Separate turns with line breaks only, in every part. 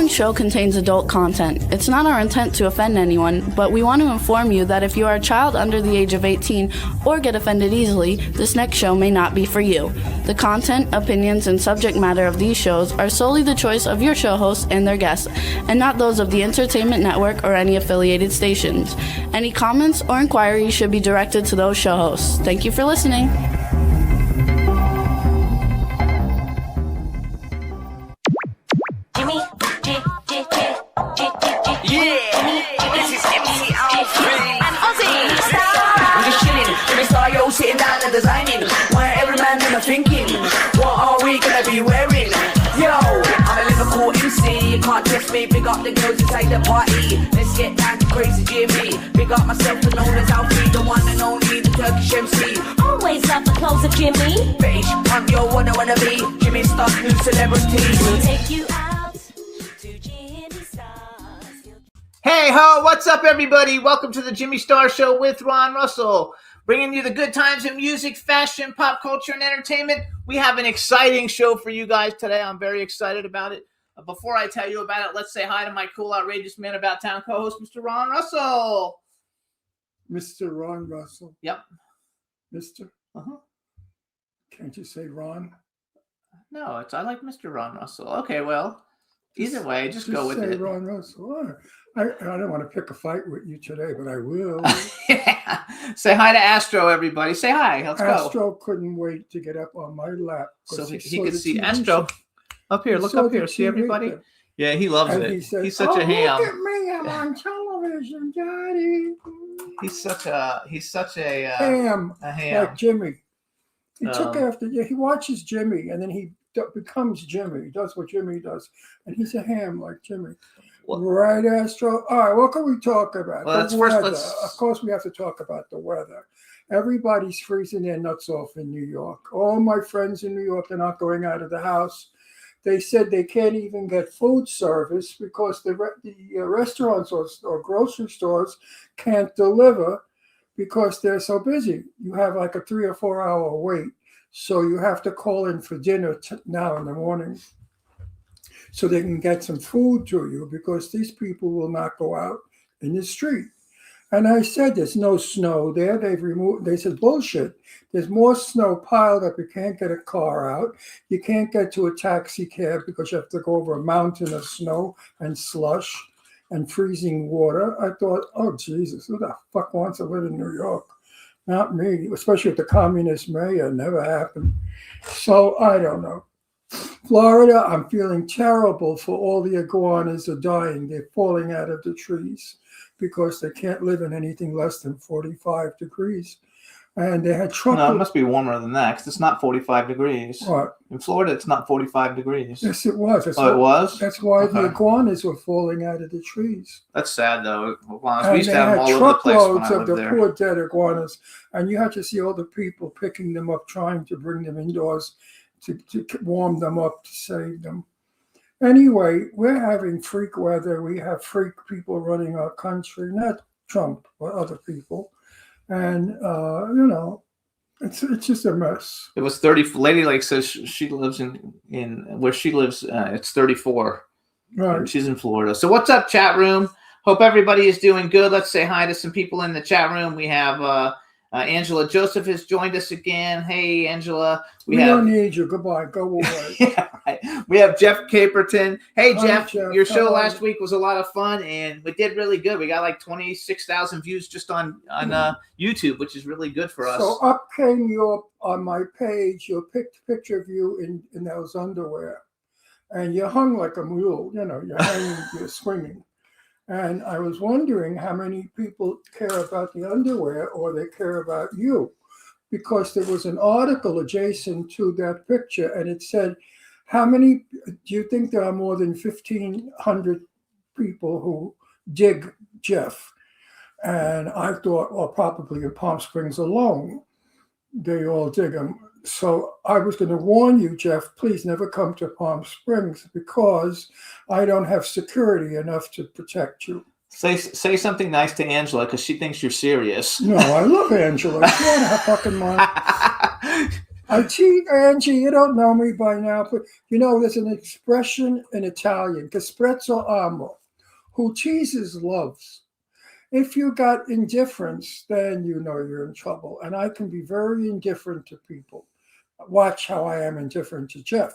following show contains adult content. It's not our intent to offend anyone, but we want to inform you that if you are a child under the age of 18 or get offended easily, this next show may not be for you. The content, opinions, and subject matter of these shows are solely the choice of your show hosts and their guests, and not those of the Entertainment Network or any affiliated stations. Any comments or inquiries should be directed to those show hosts. Thank you for listening.
Sitting down and designing, where every man in a thinking, what are we gonna be wearing? Yo, I'm a Liverpool MC, you can't trust me, big up the girls inside the party. Let's get down to crazy Jimmy, big up myself and known as Alfie, the one and only, the Turkish MC.
Always love the clothes of Jimmy.
Bitch, I'm your wanna be, Jimmy Star's new celebrity.
We'll take you out to Jimmy Star's.
Hey ho, what's up everybody? Welcome to the Jimmy Star Show with Ron Russell. Bringing you the good times in music, fashion, pop culture, and entertainment. We have an exciting show for you guys today. I'm very excited about it. Before I tell you about it, let's say hi to my cool, outrageous man about town co-host, Mr. Ron Russell.
Mr. Ron Russell.
Yep.
Mr.
Uh-huh.
Can't you say Ron?
No, I like Mr. Ron Russell. Okay, well, either way, just go with
say
it.
Ron Russell. All right. I don't want to pick a fight with you today, but I will.
Yeah. Say hi to Astro, everybody. Say hi. Let's go.
Astro couldn't wait to get up on my lap.
So he could see Astro. Up here, look up here. See everybody? Yeah, he loves it. He's such a ham.
Look at me, I'm on television, Daddy.
He's such a
ham.
A ham.
Like Jimmy. He took after. He watches Jimmy, and then he becomes Jimmy. He does what Jimmy does, and he's a ham like Jimmy. Well, right, Astro. All right, what can we talk about?
Well,
Of course, we have to talk about the weather. Everybody's freezing their nuts off in New York. All my friends in New York are not going out of the house. They said they can't even get food service because the restaurants or grocery stores can't deliver because they're so busy. You have like a 3 or 4 hour wait. So you have to call in for dinner now in the morning so they can get some food to you because these people will not go out in the street. And I said, there's no snow there. They said, bullshit. There's more snow piled up. You can't get a car out. You can't get to a taxi cab because you have to go over a mountain of snow and slush and freezing water. I thought, oh, Jesus, who the fuck wants to live in New York? Not me, especially with the communist mayor. It never happened. So I don't know. Florida, I'm feeling terrible for all the iguanas are dying. They're falling out of the trees because they can't live in anything less than 45 degrees. And they had trouble.
No, it must be warmer than that because it's not 45 degrees.
What?
In Florida, it's not 45 degrees.
Yes, it was.
It was?
That's why the iguanas were falling out of the trees.
That's sad, though. Iguanas.
And
we used to have them all over the place when I
of
lived
the
there.
poor dead iguanas. And you had to see all the people picking them up, trying to bring them indoors to warm them up, to save them. Anyway, we're having freak weather. We have freak people running our country, not Trump, but other people. And, it's just a mess.
It was 30. Lady Lake says she lives in where she lives. It's 34.
Right.
She's in Florida. So what's up, chat room? Hope everybody is doing good. Let's say hi to some people in the chat room. We have Angela Joseph has joined us again. Hey, Angela.
We don't need you. Goodbye. Go away.
Yeah, right. We have Jeff Caperton. Hey, Jeff.
Jeff.
Your show last week was a lot of fun, and we did really good. We got like 26,000 views just on YouTube, which is really good for us.
So up came on my page, your picture of you in those underwear. And you hung like a mule. You're hanging, you're swinging. And I was wondering how many people care about the underwear or they care about you, because there was an article adjacent to that picture and it said, do you think there are more than 1,500 people who dig Jeff? And I thought, well, probably in Palm Springs alone, they all dig him. So I was going to warn you, Jeff, please never come to Palm Springs because I don't have security enough to protect you.
Say something nice to Angela because she thinks you're serious.
No, I love Angela. She's out of her fucking mind. Angie, you don't know me by now, but you know there's an expression in Italian, che sprezzo amo, who teases loves. If you got indifference, then you know you're in trouble. And I can be very indifferent to people. Watch how I am indifferent to Jeff.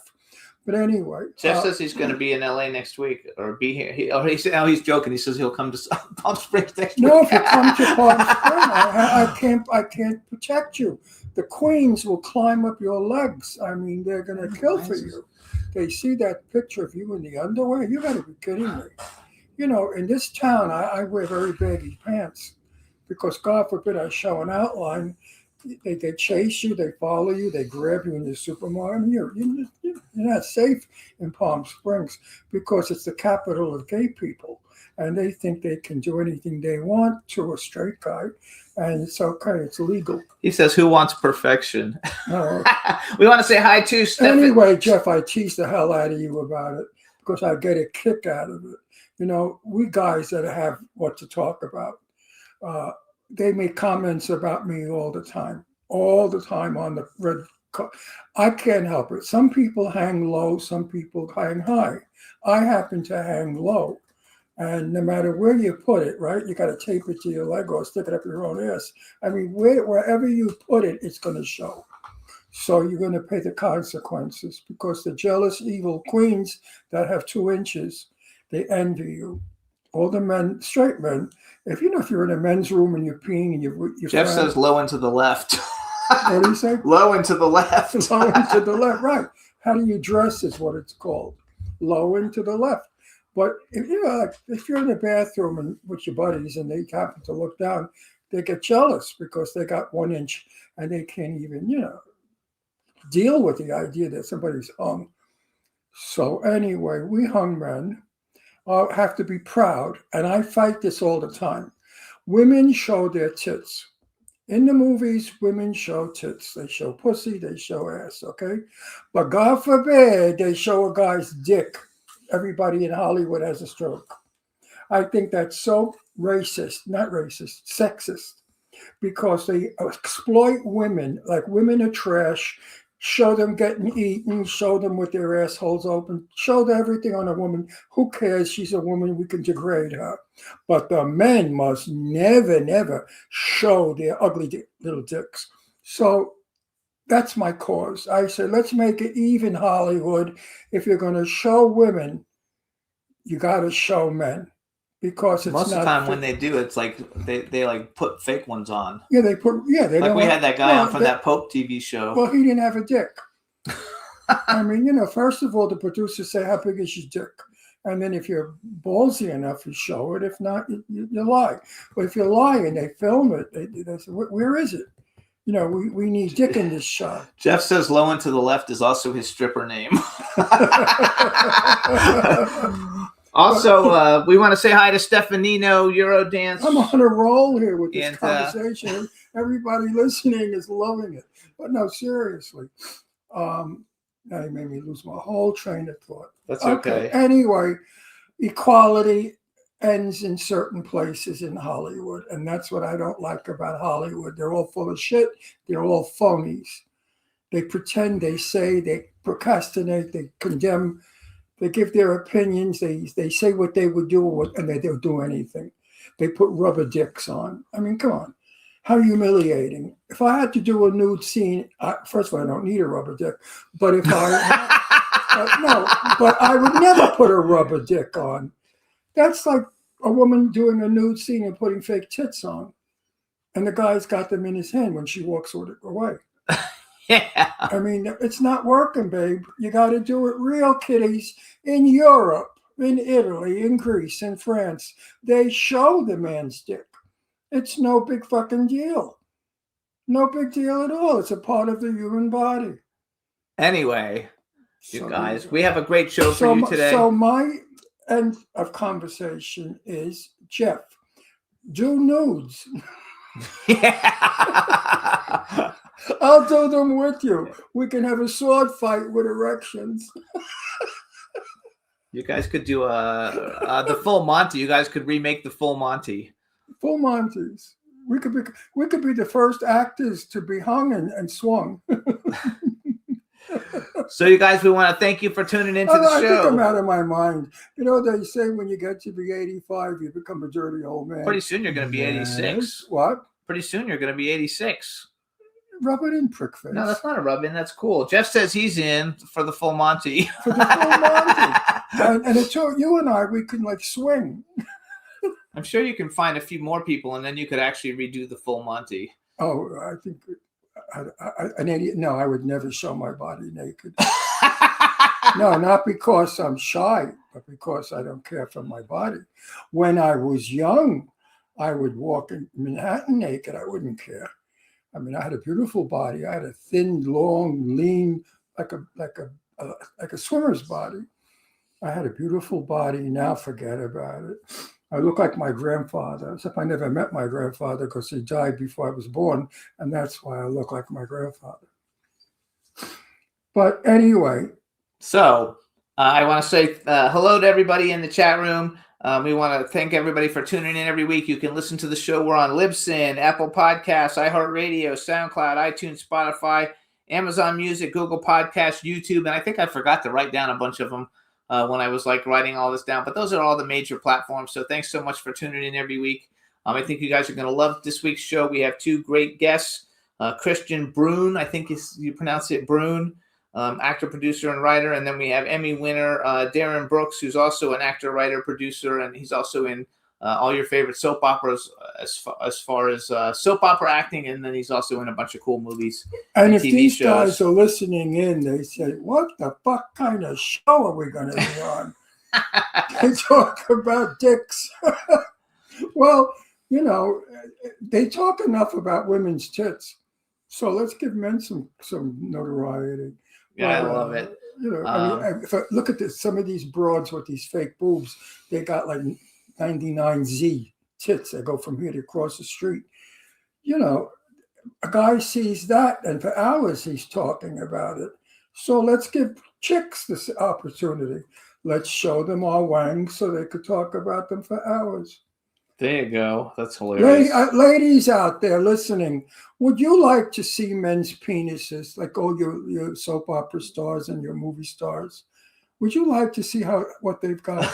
But anyway,
Jeff says he's going to be in LA next week or be here. He's joking. He says he'll come to Palm Springs next week.
no, if you come to Palm Springs, I can't protect you. The queens will climb up your legs. I mean, they're going to kill for you. They see that picture of you in the underwear. You got to be kidding me. You know, in this town, I wear very baggy pants because, God forbid, I show an outline. They chase you, they follow you, they grab you in the supermarket. You're not safe in Palm Springs because it's the capital of gay people. And they think they can do anything they want to a straight guy. And it's okay, it's legal.
He says, who wants perfection?
No.
We want to say hi to Stephen.
Anyway, Jeff, I tease the hell out of you about it because I get a kick out of it. You know, we guys that have what to talk about, they make comments about me all the time on the red. I can't help it. Some people hang low, some people hang high. I happen to hang low. And no matter where you put it, right, you got to tape it to your leg or stick it up your own ass. I mean, wherever you put it, it's going to show. So you're going to pay the consequences because the jealous, evil queens that have 2 inches, they envy you. All the men, straight men, if you're in a men's room and you're peeing and you're
Jeff says low and to the left.
What do you say?
Low and to the left.
Low and to the left, right. How do you dress is what it's called. Low and to the left. But if you're in the bathroom and with your buddies and they happen to look down, they get jealous because they got 1 inch and they can't even, deal with the idea that somebody's hung. So anyway, we hung men have to be proud, and I fight this all the time. Women show their tits. In the movies, women show tits. They show pussy, they show ass, okay? But God forbid they show a guy's dick. Everybody in Hollywood has a stroke. I think that's so sexist, because they exploit women like women are trash, show them getting eaten, show them with their assholes open, show them everything on a woman. Who cares? She's a woman. We can degrade her. But the men must never, never show their ugly little dicks. So that's my cause. I say, let's make it even, Hollywood. If you're going to show women, you got to show men. Because it's
most of the time when they do, it's like they like put fake ones on.
They
like we had that guy on from that Pope TV show.
Well, he didn't have a dick. I mean, first of all, the producers say, how big is your dick? And then if you're ballsy enough, you show it. If not, you lie. But if you lie and they film it, they say, where is it? We need dick in this shot.
Jeff says low and to the left is also his stripper name. Also, we want to say hi to Stefanino, Eurodance.
I'm on a roll here with this conversation. Everybody listening is loving it. But no, seriously. Now you made me lose my whole train of thought.
That's okay.
Anyway, equality ends in certain places in Hollywood. And that's what I don't like about Hollywood. They're all full of shit. They're all phonies. They pretend, they say, they procrastinate, they condemn. They give their opinions. They say what they would do, and they don't do anything. They put rubber dicks on. I mean, come on. How humiliating. If I had to do a nude scene, first of all, I don't need a rubber dick. But if but I would never put a rubber dick on. That's like a woman doing a nude scene and putting fake tits on. And the guy's got them in his hand when she walks away.
Yeah.
I mean, it's not working, babe. You got to do it real, kiddies. In Europe, in Italy, in Greece, in France, they show the man's dick. It's no big fucking deal. No big deal at all. It's a part of the human body.
Anyway, you guys, we have a great show for you today.
So my end of conversation is, Jeff, do nudes.
Yeah.
I'll do them with you. We can have a sword fight with erections.
You guys could do the full Monty. You guys could remake the full Monty.
Full Monties. We could be the first actors to be hung and swung.
So, you guys, we want to thank you for tuning into the
I think I'm
show.
out of my mind. You know, they say when you get to be 85, you become a dirty old man.
Pretty soon you're going to be 86.
What?
Pretty soon you're going to be 86.
Rub it in, prick face.
No, that's not a rub in. That's cool. Jeff says he's in for the full Monty.
For the full Monty. And it told you and I, we can like swing.
I'm sure you can find a few more people, and then you could actually redo the full Monty.
Oh, I think an idiot. No, I would never show my body naked. No, not because I'm shy, but because I don't care for my body. When I was young, I would walk in Manhattan naked. I wouldn't care. I mean, I had a beautiful body. I had a thin, long, lean, like a swimmer's body. I had a beautiful body. Now forget about it. I look like my grandfather, except I never met my grandfather because he died before I was born, and that's why I look like my grandfather. But anyway.
So I want to say hello to everybody in the chat room. We want to thank everybody for tuning in every week. You can listen to the show. We're on Libsyn, Apple Podcasts, iHeartRadio, SoundCloud, iTunes, Spotify, Amazon Music, Google Podcasts, YouTube. And I think I forgot to write down a bunch of them when I was like writing all this down. But those are all the major platforms. So thanks so much for tuning in every week. I think you guys are going to love this week's show. We have two great guests. Kristian Bruun, I think you pronounce it Bruun. Actor, producer, and writer. And then we have Emmy winner Darin Brooks, who's also an actor, writer, producer, and he's also in all your favorite soap operas as far as soap opera acting, and then he's also in a bunch of cool movies
and if
TV
these
shows.
Guys are listening in, they say, what the fuck kind of show are we going to be on? They talk about dicks. Well, you know, they talk enough about women's tits, so let's give men some notoriety.
Yeah, I love it.
You know, I mean, if I look at this, some of these broads with these fake boobs, they got like 99Z tits that go from here to across the street. You know, a guy sees that, and for hours he's talking about it. So let's give chicks this opportunity. Let's show them our wangs so they could talk about them for hours.
There you go. That's hilarious.
Ladies out there listening, would you like to see men's penises, like all your soap opera stars and your movie stars? Would you like to see what they've got?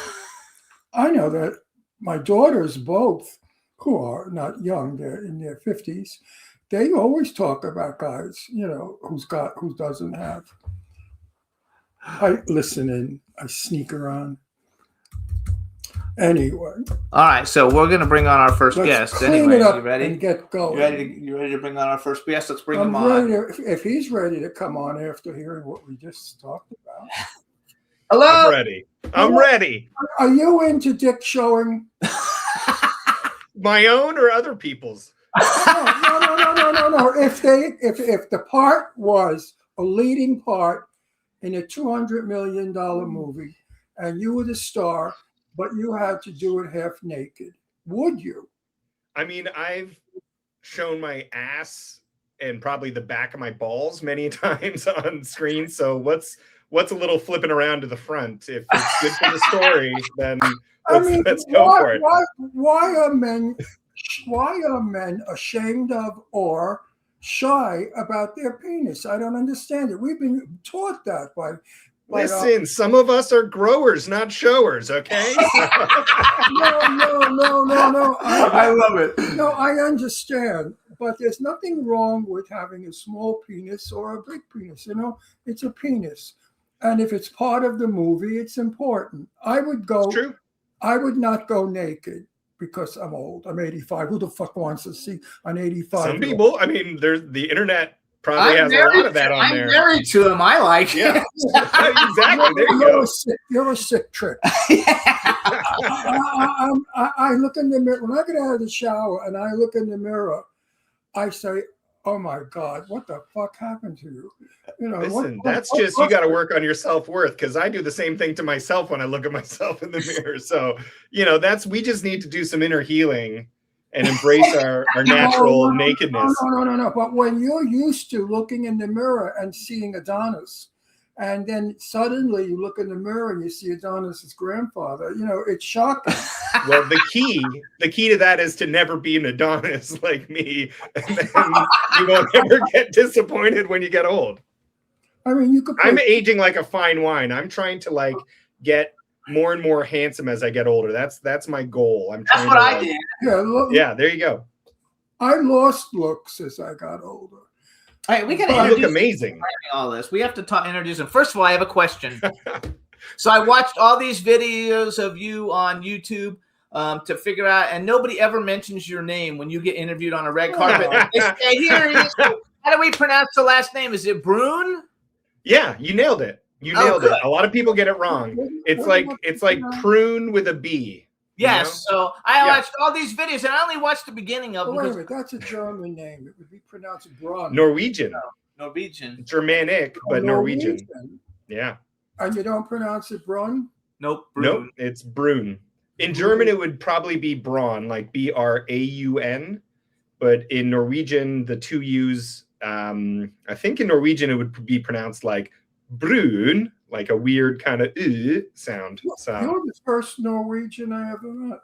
I know that my daughters both, who are not young, they're in their 50s, they always talk about guys, you know, who doesn't have. I listen in, I sneak around. Anyway.
All right, so we're going to bring on our first guest.
Clean
anyway,
it up
you ready?
and get going.
You ready to bring on our first guest? Let's bring him
ready
on.
if he's ready to come on after hearing what we just talked about.
Hello.
I'm ready. I'm ready.
Are you into dick showing?
My own or other people's?
No. If the part was a leading part in a $200 million movie and you were the star, but you had to do it half naked, would you?
I mean, I've shown my ass and probably the back of my balls many times on screen. So what's a little flipping around to the front? If it's good for the story, then let's go for it.
Why are men ashamed of or shy about their penis? I don't understand it. We've been taught that by.
Listen, some of us are growers, not showers, okay?
No.
I love it.
No, I understand. But there's nothing wrong with having a small penis or a big penis. You know, it's a penis. And if it's part of the movie, it's important. It's true. I would not go naked because I'm old. I'm 85. Who the fuck wants to see an 85?
Some people, I mean, there's the internet. Probably has a lot of that on there.
I'm married to him. I like it.
Yeah, exactly. There you go.
You're a sick trick. I look in the mirror. When I get out of the shower and I look in the mirror, I say, oh my God, what the fuck happened to you? You know,
listen, you got to work on your self-worth, because I do the same thing to myself when I look at myself in the mirror. So, you know, we just need to do some inner healing and embrace our natural nakedness.
No. But when you're used to looking in the mirror and seeing Adonis, and then suddenly you look in the mirror and you see Adonis's grandfather, you know, it's shocking.
Well, the key to that is to never be an Adonis like me, and then you won't ever get disappointed when you get old.
I mean, you could.
I'm aging like a fine wine. I'm trying to like get more and more handsome as I get older. That's my goal. I'm trying.
That's what
to,
I did.
Yeah, look,
Yeah, there you go.
I lost looks as I got older.
All right, we got to
You look
introduce
amazing.
all this. We have to introduce him. First of all, I have a question. So I watched all these videos of you on YouTube to figure out, and nobody ever mentions your name when you get interviewed on a red carpet. They say, here he is. How do we pronounce the last name? Is it Bruun?
Yeah, you nailed it. You
Oh,
nailed it.
good.
A lot of people get it wrong. It's like prune with a B.
Yes. So I
Yeah.
watched all these videos, and I only watched the beginning of
Oh,
them
wait a
because
minute, that's a German name. It would be pronounced Brun.
Norwegian,
Norwegian.
Germanic, but Norwegian. Yeah.
And you don't pronounce it Brun?
Nope.
Nope,
Bruun.
it's Bruun. In German, it would probably be Braun, like Braun. But in Norwegian, the two U's, I think in Norwegian, it would be pronounced like Brun, like a weird kind of sound. So,
You're the first Norwegian I ever met.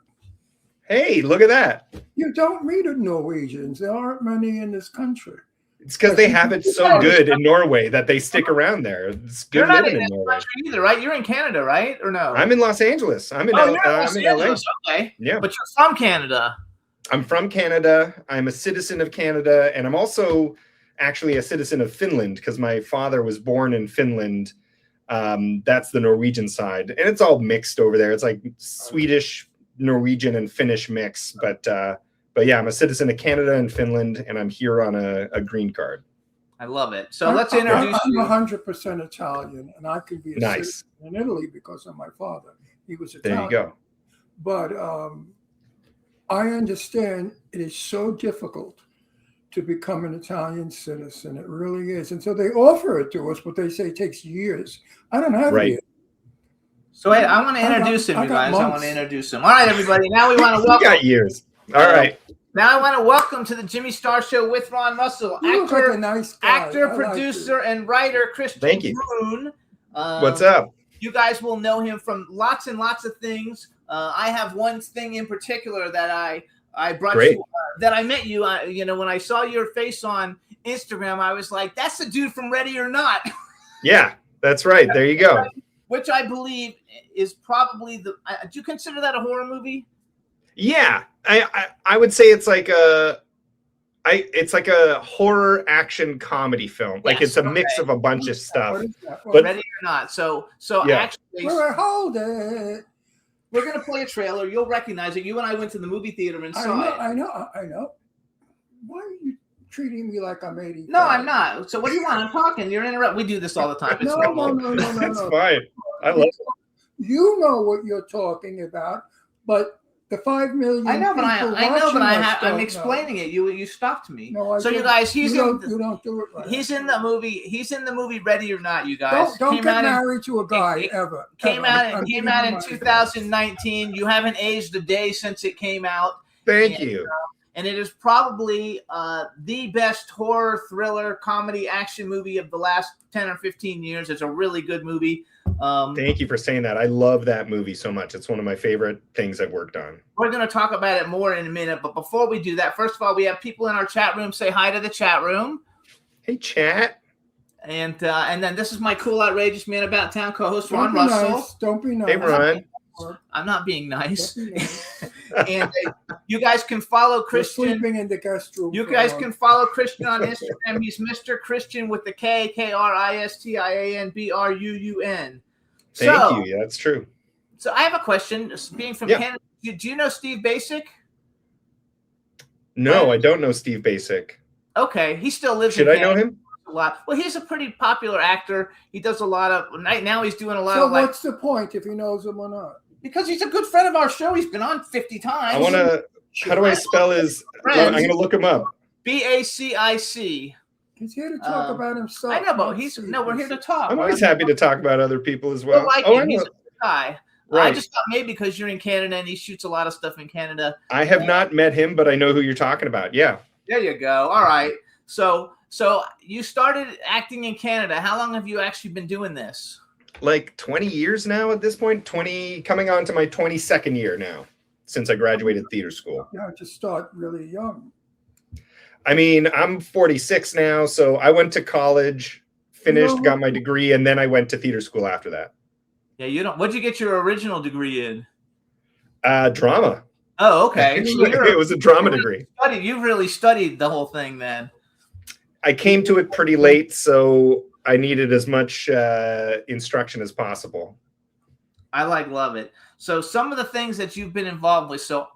hey, look at that.
You don't meet Norwegians. There aren't many in this country.
It's because they have it so good in Norway that they stick around there. It's
You're
good
not
living
in
in
this
Norway.
country either, right? You're in Canada, right? Or no?
I'm in Los Angeles. I'm in,
you're in
I'm
Los
in LA.
Angeles. Okay.
Yeah.
But you're from Canada.
I'm from Canada. I'm a citizen of Canada, and I'm also actually a citizen of Finland because my father was born in Finland. That's the Norwegian side, and it's all mixed over there. It's like Swedish, Norwegian, and Finnish mix. But yeah, I'm a citizen of Canada and Finland, and I'm here on a green card.
I love it. So let's introduce
I'm
you.
100% Italian, and I could be a
Nice.
citizen in Italy because of my father. He was
There
Italian.
you go.
But I understand it is so difficult to become an Italian citizen. It really is. And so they offer it to us, but they say it takes years. I don't have
Right.
it.
So wait, I want to
I got-
introduce him,
I
you
got
guys. I want
months.
to introduce him. All right, everybody. Now we want to
You
welcome.
got years. All right.
Now I want to welcome to the Jimmy Star Show with Ron Russell,
You look like a
actor,
nice guy.
actor,
I like
producer, and writer Kristian
Thank you.
Bruun.
What's up?
You guys will know him from lots and lots of things. I have one thing in particular that I brought
Great.
you, that I met you. When I saw your face on Instagram, I was like, "That's the dude from Ready or Not,"
Yeah, that's right. There you go.
which I believe is probably the. Do you consider that a horror movie?
Yeah, I would say it's like a horror action comedy film. Like
Yes,
it's a mix of a bunch of
it.
stuff.
What is that?
But-
Ready or Not. So
Yeah.
actually,
Hold it.
we're gonna play a trailer. You'll recognize it. You and I went to the movie theater and
I
saw
know,
it.
I know. Why are you treating me like I'm 80?
No, I'm not. So what do you want? I'm talking. You're interrupting. We do this all the time. It's
No,
normal.
no.
That's fine. I love it.
You know what you're talking about, but the 5 million.
I know, but I'm
don't
explaining it. You stopped me.
know. No, I
So you
don't.
guys,
You don't do it right.
he's in the movie. He's in the movie Ready or Not. You guys
Don't
Came
get
out in-
married to a guy
it-
ever.
Came
ever.
out.
I'm
Came
giving
out
you
in
my
2019. You haven't aged a day since it came out,
Thank you.
and it is probably the best horror, thriller, comedy, action movie of the last 10 or 15 years. It's a really good movie.
Thank you for saying that. I love that movie so much. It's one of my favorite things I've worked on.
We're going to talk about it more in a minute, but before we do that, first of all, we have people in our chat room. Say hi to the chat room.
Hey, chat.
And then this is my cool, outrageous man about town co-host
Don't
Ron
be
Russell.
nice. Don't be nice.
Hey, Ron.
I'm not being nice.
Don't be nice.
And you guys can follow
You're
Kristian.
sleeping in the guest room.
You
for
guys
long.
can follow Kristian on Instagram. He's Mr. Kristian with the Kristian Bruun.
Thank you. That's true.
So I have a question. Being from
Yeah.
Canada, do you know Steve Basic?
No, I don't know Steve Basic.
Okay, he still lives
Should
in
I know
Canada.
him?
A lot. Well, he's a pretty popular actor. He does a lot of right now. He's doing a lot
So
of like
what's the point if he knows him or not?
because he's a good friend of our show. He's been on 50 times.
I want to. How do I spell his? I'm going to look him up.
BACIC.
He's here to talk about himself.
I know, but
not
he's
Steve
no. We're here to talk.
I'm always happy to talk about other people as well.
We'll like
Oh, I
him. He's
know.
a good guy. I
Right.
just thought maybe because you're in Canada and he shoots a lot of stuff in Canada.
I have not met him, but I know who you're talking about. Yeah.
There you go. All right. So you started acting in Canada. How long have you actually been doing this?
Like 20 years now at this point. 20, coming on to my 22nd year now since I graduated theater school.
Yeah, just start really young.
I mean, I'm 46 now, so I went to college finished, got my degree, and then I went to theater school after that.
Yeah, you don't. What'd you get your original degree in?
Drama.
Oh, okay.
It was a drama degree.
You really studied the whole thing then.
I came to it pretty late, so I needed as much instruction as possible.
I love it. So some of the things that you've been involved with. So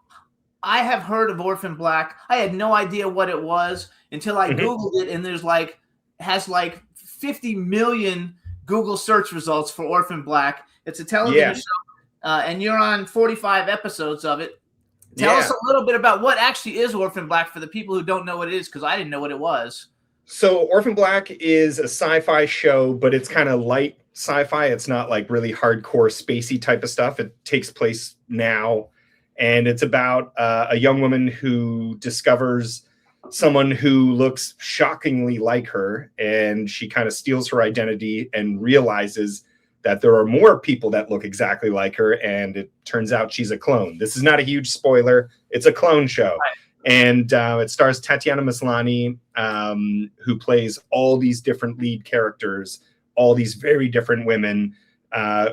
I have heard of Orphan Black. I had no idea what it was until I Googled it, and has 50 million Google search results for Orphan Black. It's a television show, and you're on 45 episodes of it. Tell us a little bit about what actually is Orphan Black for the people who don't know what it is, because I didn't know what it was.
So Orphan Black is a sci-fi show, but it's kind of light sci-fi. It's not like really hardcore spacey type of stuff. It takes place now, and it's about a young woman who discovers someone who looks shockingly like her, and she kind of steals her identity and realizes that there are more people that look exactly like her, and it turns out she's a clone. This is not a huge spoiler. It's a clone show. Right. And it stars Tatiana Maslany, who plays all these different lead characters, all these very different women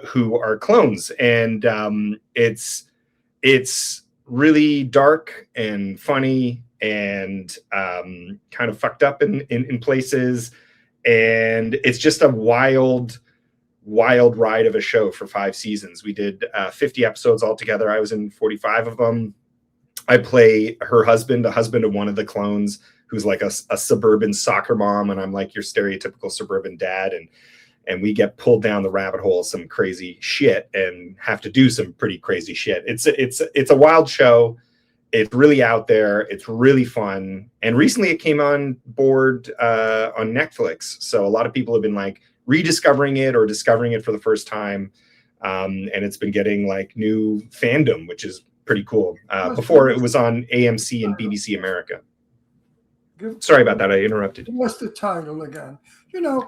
who are clones. And it's really dark and funny and kind of fucked up in places. And it's just a wild ride of a show for 5 seasons. We did 50 episodes altogether. I was in 45 of them. I play her husband, a husband of one of the clones, who's like a suburban soccer mom, and I'm like your stereotypical suburban dad, and we get pulled down the rabbit hole of some crazy shit and have to do some pretty crazy shit. It's a wild show. It's really out there. It's really fun. And recently it came on board on Netflix. So a lot of people have been like rediscovering it or discovering it for the first time. And it's been getting like new fandom, which is pretty cool. Before it was on AMC and BBC America. Sorry about that. I interrupted.
What's the title again?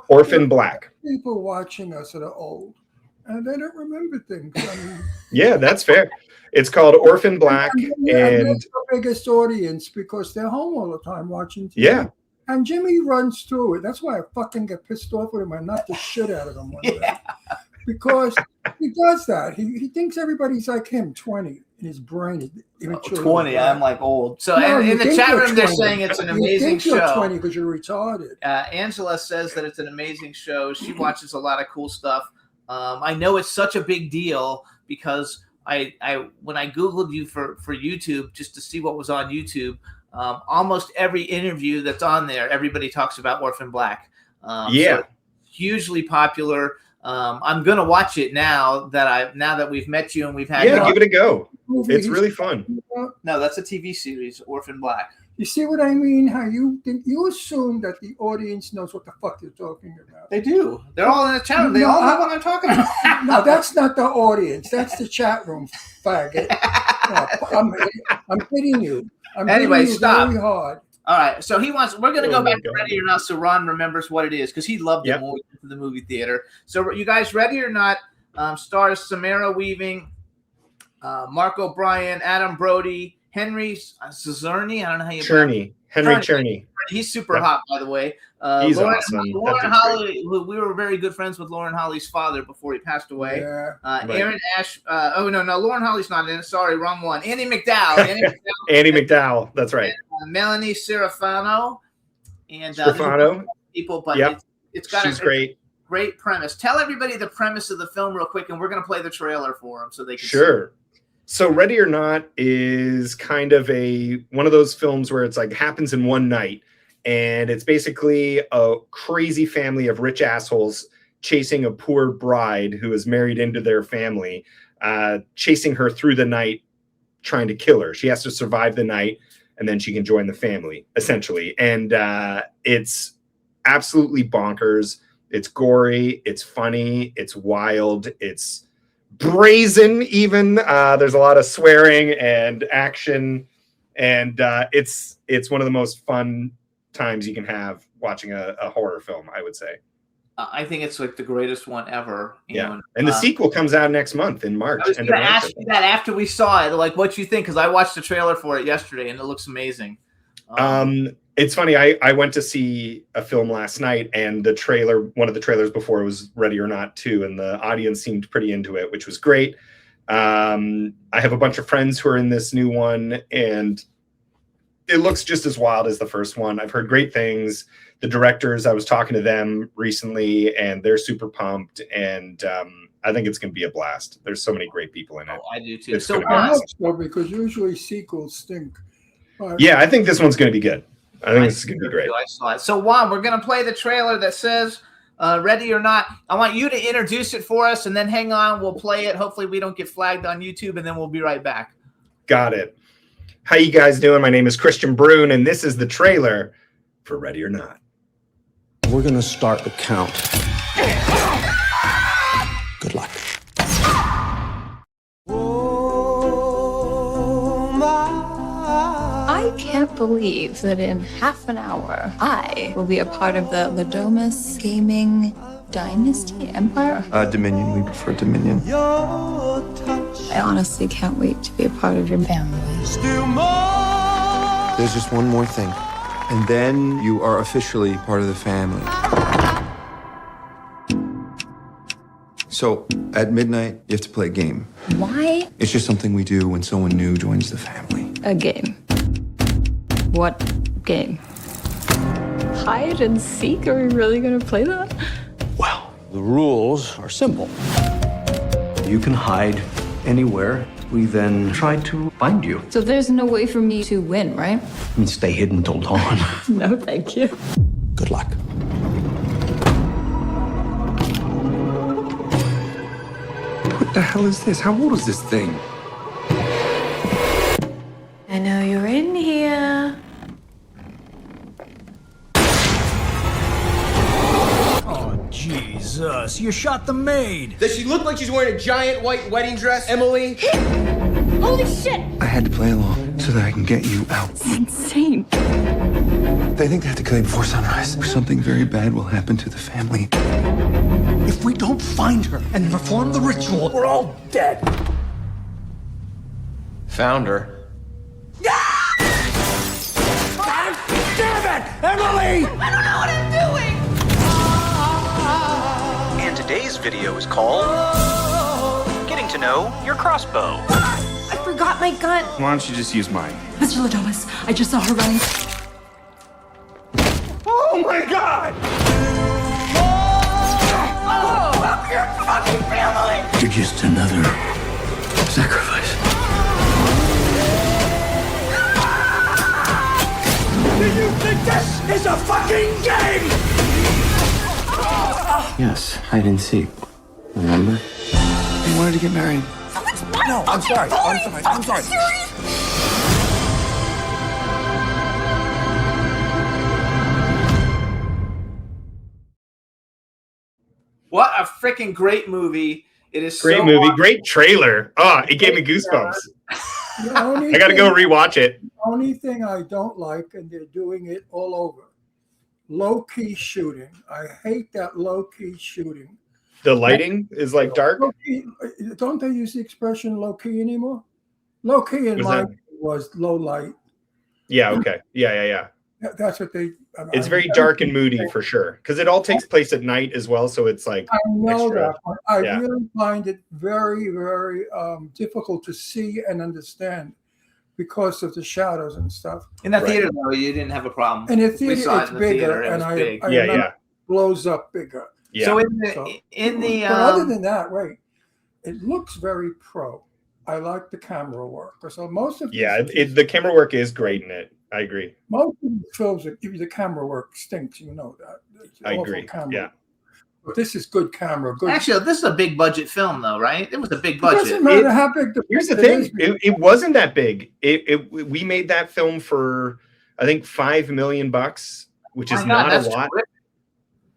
Orphan Black.
People watching us that are old and they don't remember things. I mean,
yeah, that's fair. It's called Orphan Black, and
that's the biggest audience because they're home all the time watching TV.
Yeah.
And Jimmy runs through it. That's why I fucking get pissed off with him. I knock the shit out of him one day. Because he does that. He thinks everybody's like him, 20 in his brain.
20, I'm like old. So in the chat room, they're saying it's an amazing show.
You're 20 because you're retarded.
Angela says that it's an amazing show. She watches a lot of cool stuff. I know it's such a big deal because I when I Googled you for YouTube just to see what was on YouTube, almost every interview that's on there, everybody talks about Orphan Black. So hugely popular. I'm gonna watch it now that we've met you and we've had.
Yeah, give it a go. It's really fun.
No, that's a TV series, Orphan Black.
You see what I mean? How you assume that the audience knows what the fuck you're talking about.
They do. They're all in the chat room. They all know what I'm talking about.
No, that's not the audience. That's the chat room, faggot. No, I'm hitting you.
Anyway, stop.
Very hard.
All right, so we're going to go back to Ready or Not so Ron remembers what it is because he loved it when we went to the movie theater. So you guys ready or not? Stars Samara Weaving, Mark O'Brien, Adam Brody, Henry Czerny. I don't know how you pronounce it.
Henry Czerny.
He's super hot, by the way.
He's
Lauren,
awesome.
Lauren Holly, we were very good friends with Lauren Holly's father before he passed away.
Yeah.
Aaron Ash. No, Lauren Holly's not in it. Sorry, wrong one. Andy McDowell.
Andy McDowell. That's right.
And, Melanie Serafano. And people, but it's got
She's great.
Great premise. Tell everybody the premise of the film real quick, and we're going to play the trailer for them so they can
Sure. So Ready or Not is kind of one of those films where it's like happens in one night. And it's basically a crazy family of rich assholes chasing a poor bride who is married into their family, chasing her through the night, trying to kill her. She has to survive the night, and then she can join the family, essentially. And it's absolutely bonkers. It's gory. It's funny. It's wild. It's brazen even. There's a lot of swearing and action. And it's one of the most fun times you can have watching a horror film, I would say.
I think it's like the greatest one ever. You know,
and the sequel comes out next month in March.
I was going to ask you that after we saw it, like what you think, because I watched the trailer for it yesterday and it looks amazing.
It's funny. I went to see a film last night, and the trailer, one of the trailers before, was Ready or Not 2, and the audience seemed pretty into it, which was great. I have a bunch of friends who are in this new one, and it looks just as wild as the first one. I've heard great things. The directors, I was talking to them recently, and they're super pumped, and I think it's going to be a blast. There's so many great people in it.
Oh, I do too.
It's
So
gonna be
I
awesome.
hope so, because usually sequels stink. But
Yeah, I think this one's going to be good. I think this is going to be great.
I saw it. So Juan, we're gonna play the trailer that says Ready or Not. I want you to introduce it for us, and then hang on, we'll play it. Hopefully we don't get flagged on YouTube, and then we'll be right back.
Got it. How you guys doing? My name is Kristian Bruun, and this is the trailer for Ready or Not.
We're gonna start the count. Good luck.
I can't believe that in half an hour, I will be a part of the Ladomus Gaming Dynasty Empire.
Dominion. We prefer Dominion.
I honestly can't wait to be a part of your family.
There's just one more thing. And then you are officially part of the family. So, at midnight, you have to play a game.
Why
It's just something we do when someone new joins the family.
a game? What game? Hide and seek? Are we really gonna play that?
Well, the rules are simple. You can hide anywhere. We then try to find you.
So there's no way for me to win, right?
I mean, stay hidden till dawn.
No, thank you.
Good luck. What the hell is this? How old is this thing?
I know you're in here.
Oh, Jesus. You shot the maid.
Does she look like she's wearing a giant white wedding dress, Emily?
Holy shit!
I had to play along so that I can get you out.
It's insane.
They think they have to kill you before sunrise. Something very bad will happen to the family.
If we don't find her and perform the ritual, we're all dead.
Found her.
God damn it! Emily!
I don't know what I'm doing!
And today's video is called Getting to Know Your Crossbow.
I forgot my gun.
Why don't you just use mine?
Mr. Ladomus, I just saw her running.
Oh my God!
Oh, fuck your fucking family!
You're just another sacrifice. Do you think this is a fucking game?
Yes, hide and seek. Remember?
They wanted to get married.
No, I'm sorry. I'm sorry.
What a freaking great movie! It is
Great
so
movie,
awesome.
great trailer. Oh, it gave me goosebumps.
the only
I got to go
thing-
rewatch it.
Only thing I don't like, and they're doing it all over, low-key shooting. I hate that low-key shooting.
The lighting is like dark.
Low-key, don't they use the expression low-key anymore? Low-key in
Was
my
that-
view was low light.
Yeah. Okay. Yeah.
That's what they.
It's very dark and moody for sure, because it all takes place at night as well. So it's like
I know
extra.
that. But I
Yeah.
really find it very, very difficult to see and understand because of the shadows and stuff.
In that
Right.
theater, though, you didn't have a problem.
And the
We
theater,
saw it
it's
in the
bigger,
theater, it
and
was
I
big.
Yeah.
remember
Yeah.
it blows up bigger.
Yeah.
So
So-
in the
But other than that, wait, it looks very pro. I like the camera work. So most of
Yeah.
these-
The camera work is great in it. I agree.
most of the films, the camera work stinks. You know that. It's
I
awful
agree.
camera.
Yeah.
But this is good camera. Good.
Actually, this is a big budget film, though, right? It was a big
it
budget.
doesn't matter how big the.
Here's the
it
thing.
is.
It wasn't that big. We made that film for I think $5 million, which is
My God,
not
that's
a lot.
terrific.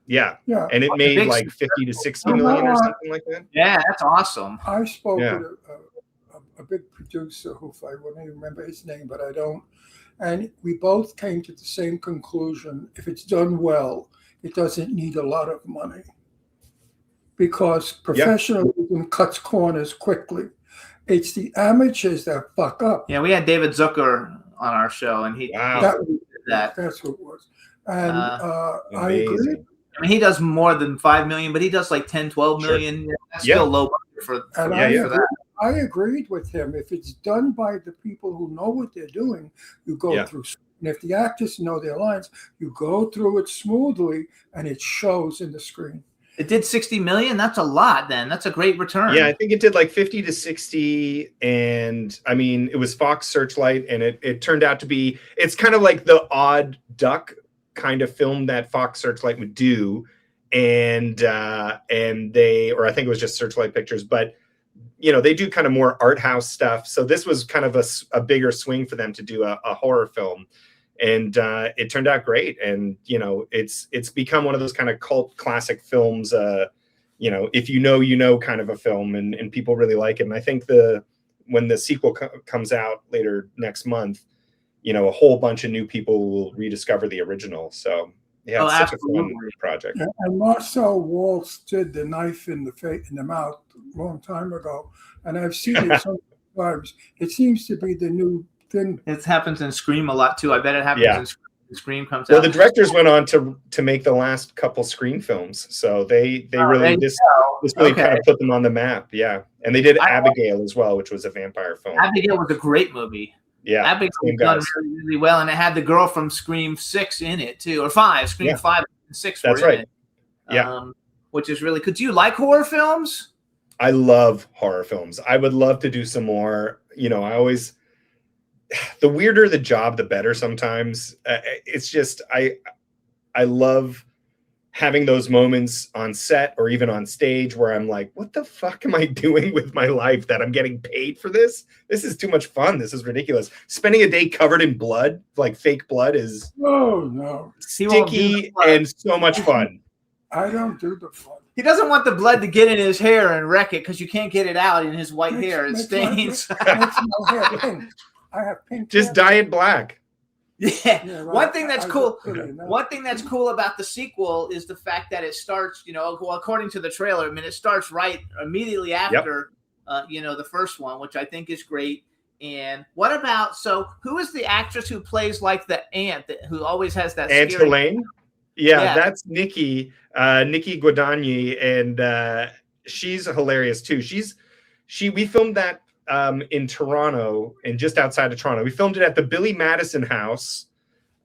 Yeah.
Yeah.
And it
Like a
made
big
like 50 to 60 million or something like that.
Yeah, that's awesome.
I spoke
Yeah.
with a big producer who I wouldn't even remember his name, but I don't. And we both came to the same conclusion. If it's done well, it doesn't need a lot of money because professionalism cuts corners quickly. It's the amateurs that fuck up.
Yeah, we had David Zucker on our show, and he
That,
did that.
that's what it was. And I agree.
Amazing.
I mean, he does more than 5 million, but he does like 10, 12
Sure.
million. Yeah, that's
Yeah.
still low budget for
And
that.
I agreed with him. If it's done by the people who know what they're doing, you go
Yeah.
through. And if the actors know their lines, you go through it smoothly, and it shows in the screen.
It did 60 million. That's a lot. Then that's a great return.
Yeah, I think it did like 50 to 60, and I mean, it was Fox Searchlight, and it turned out to be. It's kind of like the odd duck kind of film that Fox Searchlight would do, and they, or I think it was just Searchlight Pictures, but they do kind of more art house stuff. So this was kind of a bigger swing for them to do a horror film. And it turned out great. And, it's become one of those kind of cult classic films, if you know kind of a film, and people really like it. And I think when the sequel comes out later next month, a whole bunch of new people will rediscover the original. So, yeah, it's such a fun project.
Yeah, and Marcel Waltz did The Knife in the Mouth a long time ago. And I've seen it sometimes. It seems to be the new thing.
It happens in Scream a lot too. I bet it happens in Scream. Scream comes out.
Well, the directors went on to make the last couple Scream films, so they really this really kind of put them on the map. Yeah, and they did Abigail as well, which was a vampire film.
Abigail was a great movie.
Yeah,
Abigail was done really, really well, and it had the girl from Scream 6 in it too, or 5. Scream 5 and 6
That's
were in
right.
it.
Yeah,
which is really good. Do you like horror films?
I love horror films. I would love to do some more. I always. The weirder the job, the better sometimes. It's just, I love having those moments on set or even on stage where I'm like, what the fuck am I doing with my life that I'm getting paid for this? This is too much fun. This is ridiculous. Spending a day covered in blood, like fake blood, is sticky and so much fun.
I don't do the fun.
He doesn't want the blood to get in his hair and wreck it because you can't get it out in his white hair. It stains.
I have pink.
Just dye it black.
Yeah.
Right.
One thing that's cool. One thing that's cool about the sequel is the fact that it starts. According to the trailer, it starts right immediately after. The first one, which I think is great. And what about? So, who is the actress who plays like the aunt who always has that?
Aunt
scary...
Helene. Yeah, that's Nikki Guadagni, and she's hilarious too. We filmed that. In Toronto, and just outside of Toronto. We filmed it at the Billy Madison house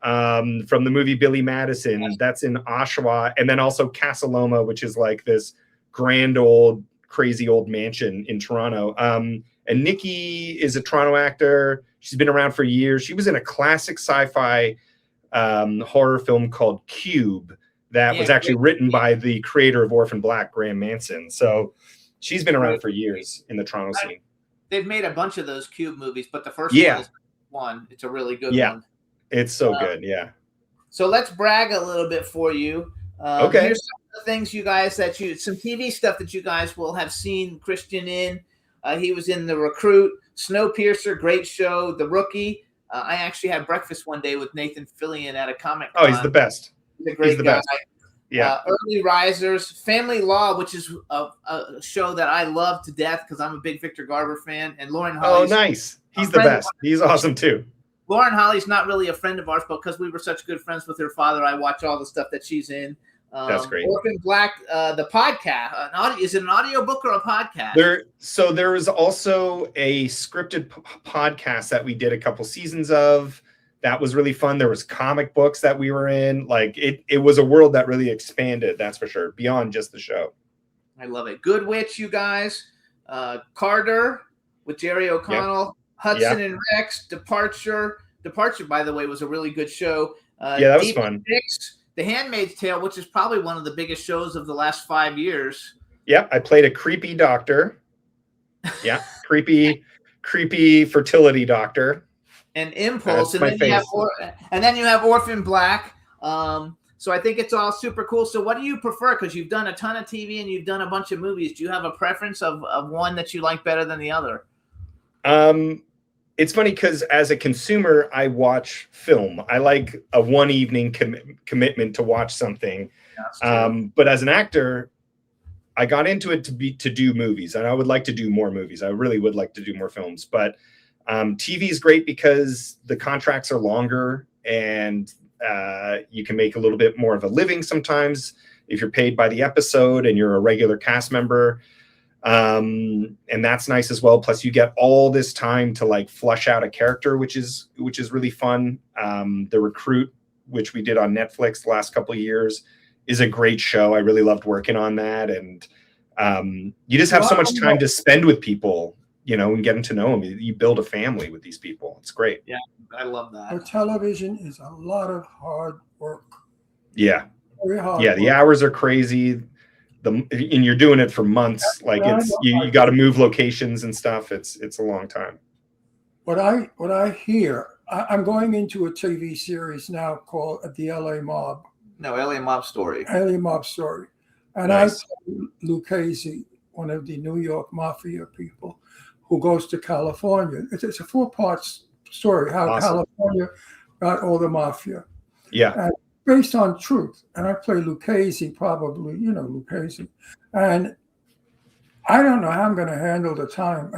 from the movie Billy Madison. That's in Oshawa. And then also Casa Loma, which is like this grand old, crazy old mansion in Toronto. And Nikki is a Toronto actor. She's been around for years. She was in a classic sci-fi horror film called Cube that was actually written by the creator of Orphan Black, Graham Manson. So she's been around for years in the Toronto scene.
They've made a bunch of those Cube movies, but the first one, it's a really good one.
It's so good, yeah.
So let's brag a little bit for you.
Okay.
Here's some of the things you guys some TV stuff that you guys will have seen Kristian in. He was in The Recruit, Snowpiercer, great show, The Rookie. I actually had breakfast one day with Nathan Fillion at a Comic Con.
Oh, he's the best.
He's a great guy.
Best. Yeah.
Early Risers, Family Law, which is a show that I love to death because I'm a big Victor Garber fan, and Lauren Holly's.
Oh, nice. He's the best. He's awesome too.
Lauren Holly's not really a friend of ours, but because we were such good friends with her father, I watch all the stuff that she's in.
That's great.
Orphan Black, the podcast. Is it an audio book or a podcast?
There was also a scripted podcast that we did a couple seasons of. That was really fun. There was comic books that we were in. Like it was a world that really expanded, that's for sure, beyond just the show.
I love it. Good Witch, you guys. Carter with Jerry O'Connell. Hudson and Rex. Departure, by the way, was a really good show.
That was fun.
The Handmaid's Tale, which is probably one of the biggest shows of the last 5 years.
Yeah, I played a creepy doctor. Yeah, creepy fertility doctor.
And Impulse, and then you have Orphan Black. So I think it's all super cool. So what do you prefer? Because you've done a ton of TV and you've done a bunch of movies. Do you have a preference of one that you like better than the other?
It's funny because as a consumer, I watch film. I like a one evening commitment to watch something. But as an actor, I got into it to do movies, and I would like to do more movies. I really would like to do more films, but TV is great because the contracts are longer and you can make a little bit more of a living sometimes if you're paid by the episode and you're a regular cast member. And that's nice as well. Plus you get all this time to like flush out a character, which is really fun. The Recruit, which we did on Netflix the last couple of years, is a great show. I really loved working on that. And you just have so much time to spend with people, you know, and getting to know them. You build a family with these people. It's great.
Yeah, I love that.
But television is a lot of hard work.
Yeah.
Very hard
Yeah, the
work.
hours are crazy. And you're doing it for months. Like it's you got to move locations and stuff. It's a long time.
What I hear, I'm going into a TV series now called The LA Mob.
No, LA Mob Story.
LA Mob Story. And
Nice.
I play Lucchese, one of the New York mafia people who goes to California. It's a 4-part story, how
Awesome.
California got all the mafia.
Yeah.
And based on truth. And I play Lucchese, probably, you know, Lucchese. And I don't know how I'm going to handle the time.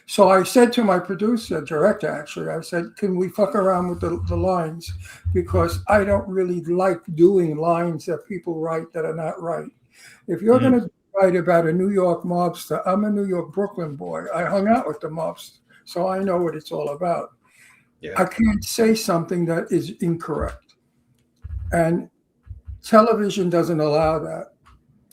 So I said to my director, actually, I said, can we fuck around with the lines? Because I don't really like doing lines that people write that are not right. If you're going to write about a New York mobster, I'm a New York Brooklyn boy. I hung out with the mobsters, so I know what it's all about.
Yeah.
I can't say something that is incorrect. And television doesn't allow that.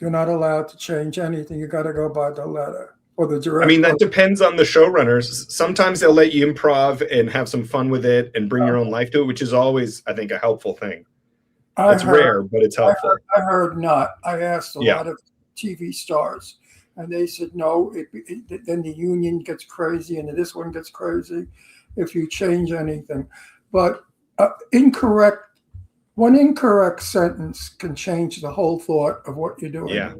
You're not allowed to change anything. You got to go by the letter or the director.
I mean, that depends on the showrunners. Sometimes they'll let you improv and have some fun with it and bring your own life to it, which is always, I think, a helpful thing. It's rare, but it's helpful.
I heard not. I asked a lot of TV stars, and they said no. Then the union gets crazy, and this one gets crazy if you change anything. But one incorrect sentence can change the whole thought of what you're doing.
Yeah.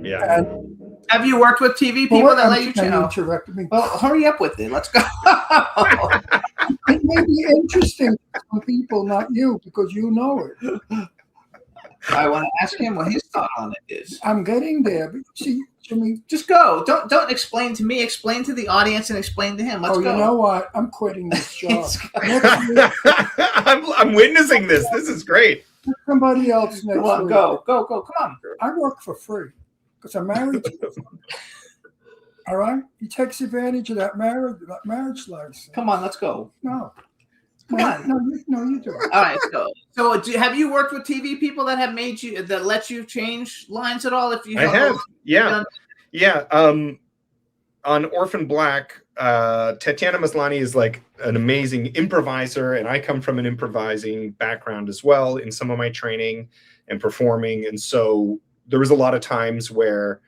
Yeah.
And
have you worked with TV people that let you
change?
Well, hurry up with it. Let's go.
It may be interesting to some people, not you, because you know it.
I want to ask him what his thought on it is.
I'm getting there. But see, Jimmy,
just go. Don't explain to me. Explain to the audience and explain to him. Let's go.
You know what? I'm quitting this job.
I'm witnessing this. This is great.
Somebody else next week.
Go. Come on.
I work for free because I'm married to him. All right? He takes advantage of that marriage license.
Come on, let's go.
No.
Come on.
No, you do it.
All right, so have you worked with TV people that have let you change lines at all? If you
I have, yeah. On Orphan Black, Tatiana Maslany is like an amazing improviser, and I come from an improvising background as well in some of my training and performing, and so there was a lot of times where,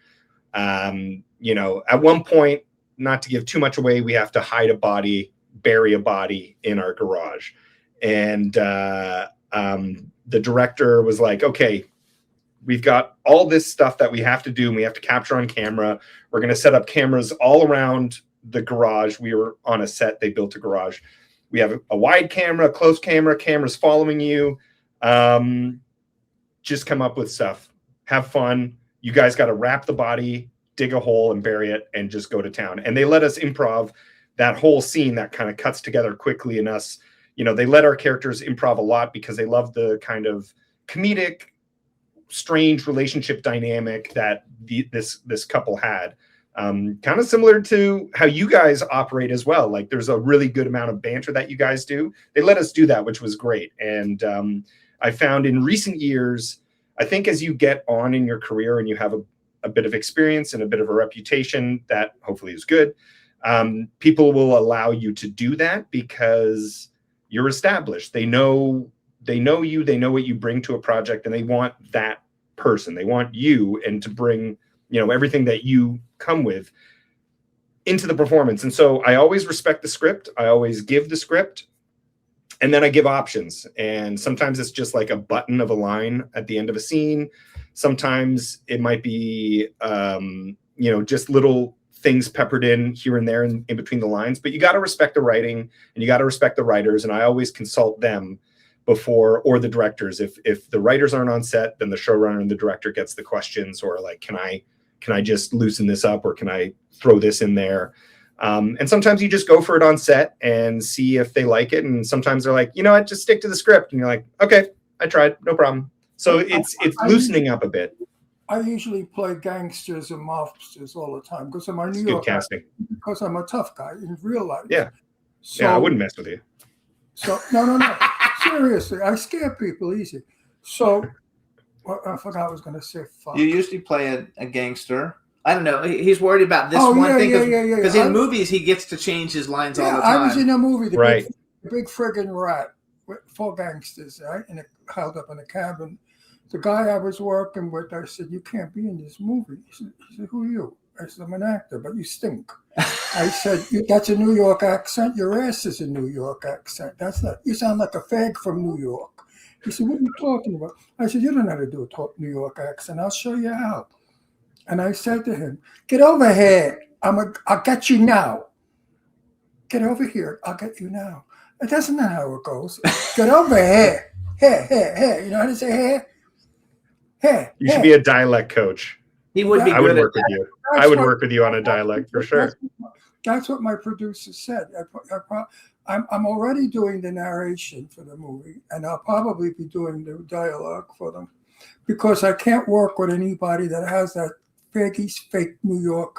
you know, at one point, not to give too much away, we have to hide a body, bury a body in our garage. And the director was like, okay, we've got all this stuff that we have to do and we have to capture on camera. We're going to set up cameras all around the garage. We were on a set. They built a garage. We have a wide camera, a close camera, cameras following you. Just come up with stuff. Have fun. You guys got to wrap the body, dig a hole and bury it and just go to town. And they let us improv that whole scene that kind of cuts together quickly in us. You know, they let our characters improv a lot because they love the kind of comedic, strange relationship dynamic that this couple had. Kind of similar to how you guys operate as well. Like there's a really good amount of banter that you guys do. They let us do that, which was great. And I found in recent years, I think as you get on in your career and you have a bit of experience and a bit of a reputation that hopefully is good, people will allow you to do that because you're established. They know you, they know what you bring to a project, and they want that person. They want you and to bring, you know, everything that you come with into the performance. And so I always respect the script. I always give the script, and then I give options. And sometimes it's just like a button of a line at the end of a scene. Sometimes it might be, you know, just little things peppered in here and there in between the lines. But you got to respect the writing and you got to respect the writers. And I always consult them before, or the directors. If the writers aren't on set, then the showrunner and the director gets the questions, or like, can I just loosen this up, or can I throw this in there? And sometimes you just go for it on set and see if they like it. And sometimes they're like, you know what, just stick to the script. And you're like, okay, I tried, no problem. So it's loosening up a bit.
I usually play gangsters and mobsters all the time because I'm a New
Good
York
casting.
because I'm a tough guy in real life.
Yeah.
So,
Yeah, I wouldn't mess with you.
So no. Seriously, I scare people easy. So I forgot what I was going to say. Fuck.
You usually play a gangster. I don't know. He's worried about this one thing because in movies he gets to change his lines all the time.
I was in a movie,
Right.
the big friggin' rat with 4 gangsters, right? And it held up in a cabin. The guy I was working with, I said, "You can't be in this movie." He said, "Who are you?" I said, "I'm an actor, but you stink." I said, "That's a New York accent. Your ass is a New York accent. That's not. You sound like a fag from New York." He said, "What are you talking about?" I said, "You don't know how to do a New York accent. I'll show you how." And I said to him, "Get over here. I'll get you now. Get over here. I'll get you now." That's not how it goes. Get over here. Here. You know how to say here? Here.
You should be a dialect coach.
He would be.
I would work with you. I would work with you on a dialect for sure.
That's what my producer said. I'm already doing the narration for the movie, and I'll probably be doing the dialogue for them because I can't work with anybody that has that fake New York,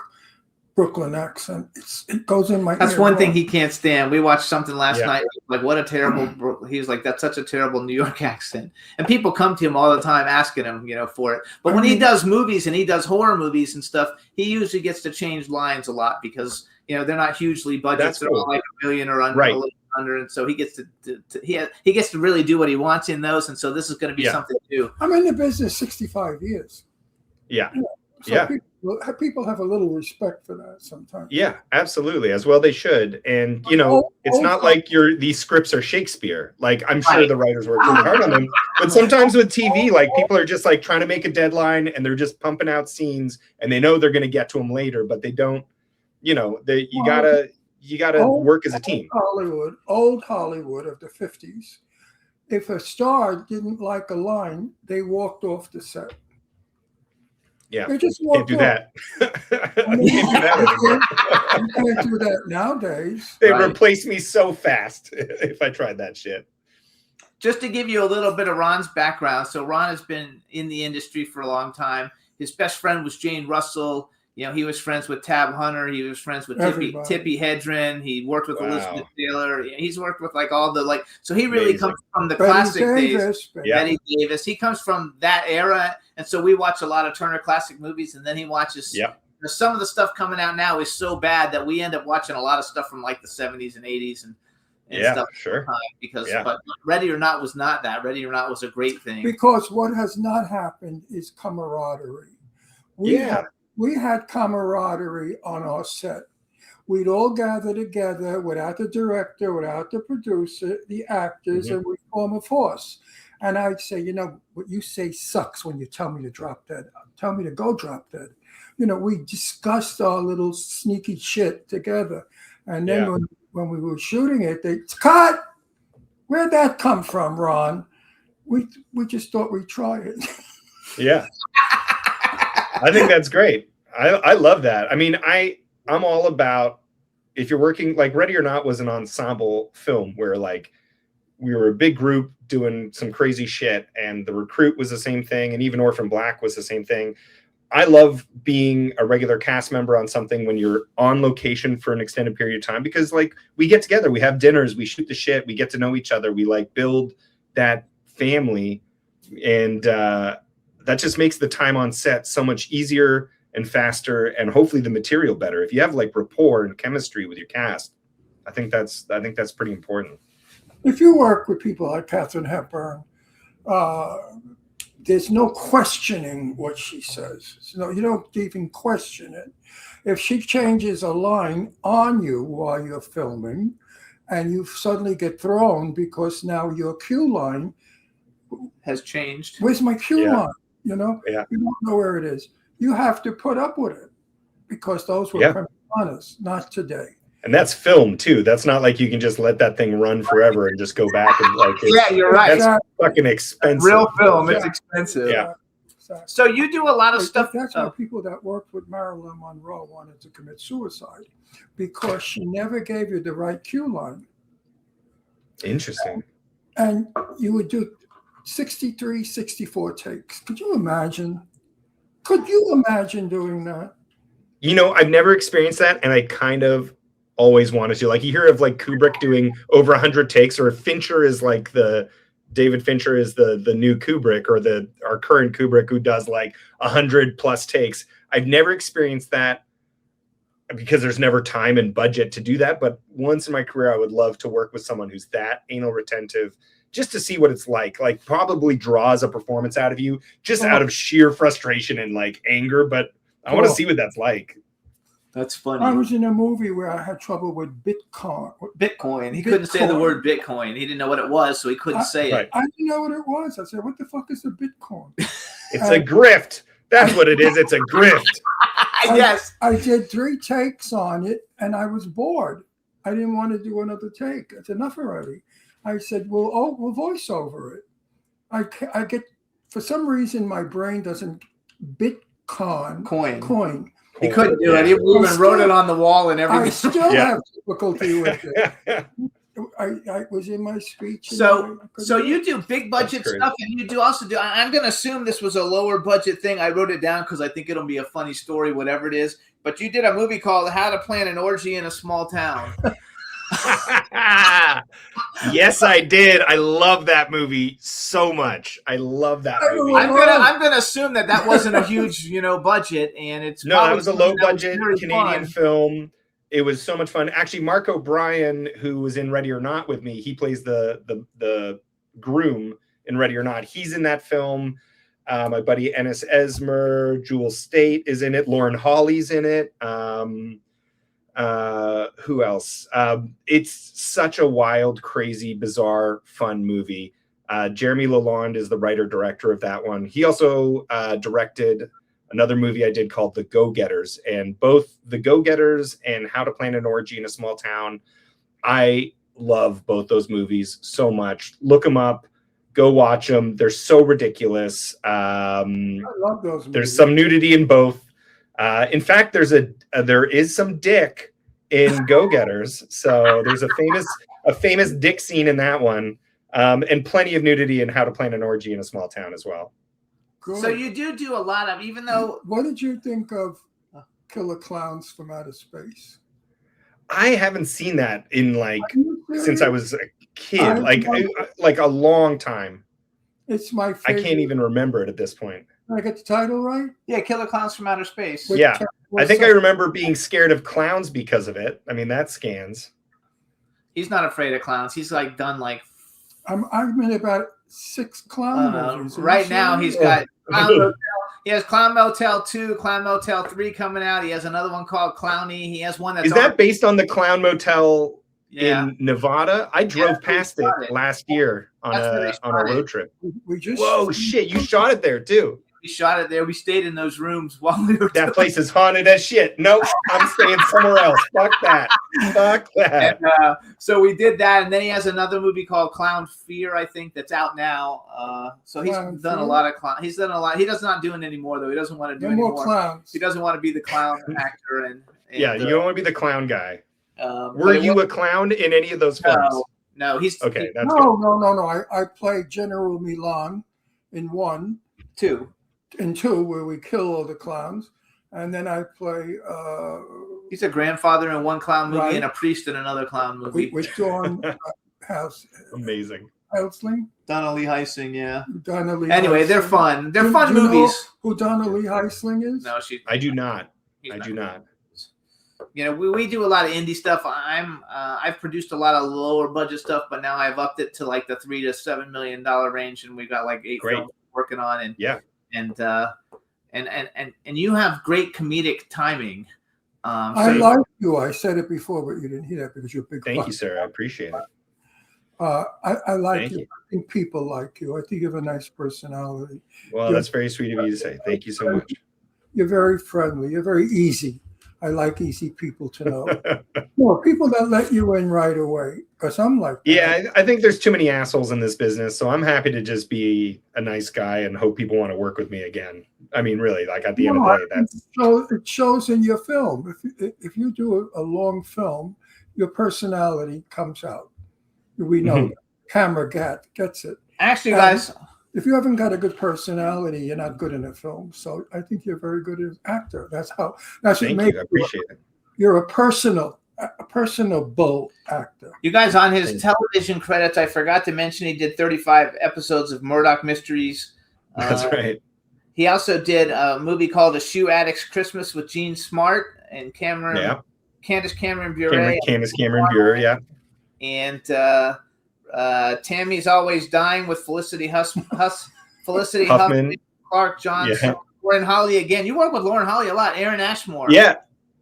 Brooklyn accent. It goes in my
That's
ear
one thing
wrong.
he can't stand. We watched something last night. Like, what a terrible. He was like, "That's such a terrible New York accent." And people come to him all the time asking him, for it. But when he does movies and he does horror movies and stuff, he usually gets to change lines a lot because they're not hugely budgets. They're all like $1 million or under, a little under, and so he gets he gets to really do what he wants in those. And so this is going to be something new.
I'm in the business 65 years.
Yeah.
So people have a little respect for that sometimes.
Yeah, absolutely. As well they should. And it's not like these scripts are Shakespeare. Like I'm sure the writers work really hard on them. But sometimes with TV, like people are just like trying to make a deadline and they're just pumping out scenes and they know they're going to get to them later, but they don't. You gotta work as a team.
Old Hollywood of the 50s. If a star didn't like a line, they walked off the set.
Yeah,
they just
can't do that.
You can't do that nowadays.
They replace me so fast if I tried that shit.
Just to give you a little bit of Ron's background. So Ron has been in the industry for a long time. His best friend was Jane Russell. He was friends with Tab Hunter. He was friends with Tippi Hedren. He worked with Elizabeth Taylor. He's worked with like all the so he really comes from the classic days. Betty Davis. He comes from that era, and so we watch a lot of Turner Classic Movies, and then he watches. Some of the stuff coming out now is so bad that we end up watching a lot of stuff from like the 70s and 80s and stuff.
Sure.
But Ready or Not was not that. Ready or Not was a great thing.
Because what has not happened is camaraderie. We had camaraderie on our set. We'd all gather together without the director, without the producer, the actors, and we'd form a force. And I'd say, what you say sucks when you tell me to drop dead. Tell me to go drop dead. We discussed our little sneaky shit together. And then when we were shooting it, they cut. Where'd that come from, Ron? We just thought we'd try it.
Yeah. I think that's great. I love that. I mean, I'm all about if you're working like Ready or Not was an ensemble film where like we were a big group doing some crazy shit, and The Recruit was the same thing, and even Orphan Black was the same thing. I love being a regular cast member on something when you're on location for an extended period of time because like we get together, we have dinners, we shoot the shit, we get to know each other, we like build that family, and that just makes the time on set so much easier and faster, and hopefully the material better. If you have like rapport and chemistry with your cast, I think that's pretty important.
If you work with people like Katharine Hepburn, there's no questioning what she says. So you don't even question it. If she changes a line on you while you're filming, and you suddenly get thrown because now your cue line
has changed.
Where's my cue line? You don't know where it is. You have to put up with it because those were honest, not today.
And that's film too. That's not like you can just let that thing run forever and just go back and like.
You're right.
That's fucking expensive.
Real film, it's expensive.
Yeah.
that.
So you do a lot of
But
stuff.
That's why people that worked with Marilyn Monroe wanted to commit suicide, because she never gave you the right cue line.
Interesting.
And you would do 63, 64 takes. Could you imagine? Could you imagine doing that?
You know, I've never experienced that, and I kind of always wanted to. Like, you hear of like Kubrick doing over 100 takes, or Fincher is like David Fincher is the new Kubrick, or our current Kubrick, who does like 100 plus takes. I've never experienced that because there's never time and budget to do that. But once in my career, I would love to work with someone who's that anal retentive, just to see what it's like probably draws a performance out of you just out of sheer frustration and like anger. But I want to see what that's like.
That's funny.
I was in a movie where I had trouble with
Bitcoin. He couldn't say the word Bitcoin. He didn't know what it was, so he couldn't say it.
I didn't know what it was. I said, what the fuck is a Bitcoin?
It's a grift. That's what it is. It's a grift.
Yes.
I did 3 takes on it, and I was bored. I didn't want to do another take. It's enough already. I said, we'll voice over it. I get, for some reason, my brain doesn't coin.
He couldn't do it. He even wrote it on the wall and everything.
I still have difficulty with it. I was in my speech.
So you do big budget stuff, and you do also do. I'm going to assume this was a lower budget thing. I wrote it down because I think it'll be a funny story, whatever it is. But you did a movie called "How to Plan an Orgy in a Small Town."
Yes, I did. I love that movie so much. I love that movie.
I'm gonna assume that wasn't a huge, budget, and it's
that was a low budget Canadian film. It was so much fun. Actually, Mark O'Brien, who was in Ready or Not with me, he plays the groom in Ready or Not. He's in that film. My buddy Ennis Esmer, Jewel State is in it. Lauren Hawley's in it. Who else? It's such a wild, crazy, bizarre, fun movie. Jeremy Lalonde is the writer-director of that one. He also directed another movie I did called The Go-Getters, and both The Go-Getters and How to Plan an Orgy in a Small Town, I love both those movies so much. Look them up. Go watch them. They're so ridiculous.
I love those movies.
There's some nudity in both. In fact, there is some dick in Go-Getters. So there's a famous dick scene in that one, and plenty of nudity in How to Plan an Orgy in a Small Town as well.
Good.
So you do a lot of, even though.
What did you think of Killer Clowns from Outer Space?
I haven't seen that in since I was a kid, like a long time.
It's my favorite.
I can't even remember it at this point.
Did I get the title right?
Yeah, Killer Clowns from Outer Space.
Yeah, I think I remember being scared of clowns because of it. I mean, that scans.
He's not afraid of clowns. He's done
I'm in about 6 clown movies.
Right now, he's got Clown Motel. He has Clown Motel 2, Clown Motel 3 coming out. He has another one called Clowny. He has one that's.
Is that based on the Clown Motel in Nevada? I drove past it last year on a road trip. Whoa, shit! You shot it there too.
We shot it there. We stayed in those rooms while we were.
That place is haunted as shit. Nope, I'm staying somewhere else. Fuck that. Fuck that.
And, so we did that, and then he has another movie called Clown Fear, I think, that's out now. So he's done a lot of clown. He's done a lot. He does not do it anymore though. He doesn't want to do anymore.
Clowns.
He doesn't want to be the clown actor. And
yeah, you don't want to be the clown guy. Were you a clown in any of those films?
No, he's
okay. That's
no. I played General Milan in 1,
2.
In 2, where we kill all the clowns, and then I play.
He's a grandfather in one clown movie and a priest in another clown movie.
With Dawn House.
Amazing.
Heisling.
Donna Lee Heisling, yeah.
Donna Lee.
Anyway,
Heisling.
they're fun. They're fun
you
movies.
Know who Donna Lee Heisling is?
No,
I do not. I do not.
We do a lot of indie stuff. I've produced a lot of lower budget stuff, but now I've upped it to the $3 to $7 million range, and we've got 8 films working on. And
yeah.
And you have great comedic timing.
I like you. I said it before, but you didn't hear that because you're a big fan.
Thank you, sir. I appreciate it.
I like you. I think people like you. I think you have a nice personality.
Well, that's very sweet of you to say. Thank you so much.
You're very friendly. You're very easy. I like easy people to know. Well, people that let you in right away, because I'm like that.
Yeah, I think there's too many assholes in this business, so I'm happy to just be a nice guy and hope people want to work with me again. I mean, really, like at the end of the day, that's
it shows in your film. If you do a long film, your personality comes out. We know that. Camera gets it.
Actually, guys,
if you haven't got a good personality, you're not good in a film. So I think you're very good as an actor. That's what makes you.
I appreciate it.
You're a personable actor.
You guys, on his television credits, I forgot to mention he did 35 episodes of Murdoch Mysteries.
That's right.
He also did a movie called A Shoe Addict's Christmas with Gene Smart and Candace Cameron Bure.
Candace Cameron Bure, yeah.
And Tammy's Always Dying with Felicity Huffman, Clark Johnson, Lauren Holly again. You work with Lauren Holly a lot. Aaron Ashmore.
Yeah.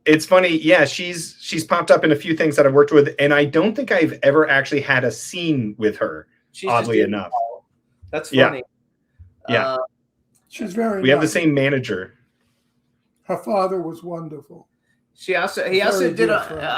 It's funny. Yeah, she's popped up in a few things that I've worked with, and I don't think I've ever actually had a scene with her, oddly enough.
That's funny.
Yeah.
She's very
We have the same manager.
Her father was wonderful.
He also did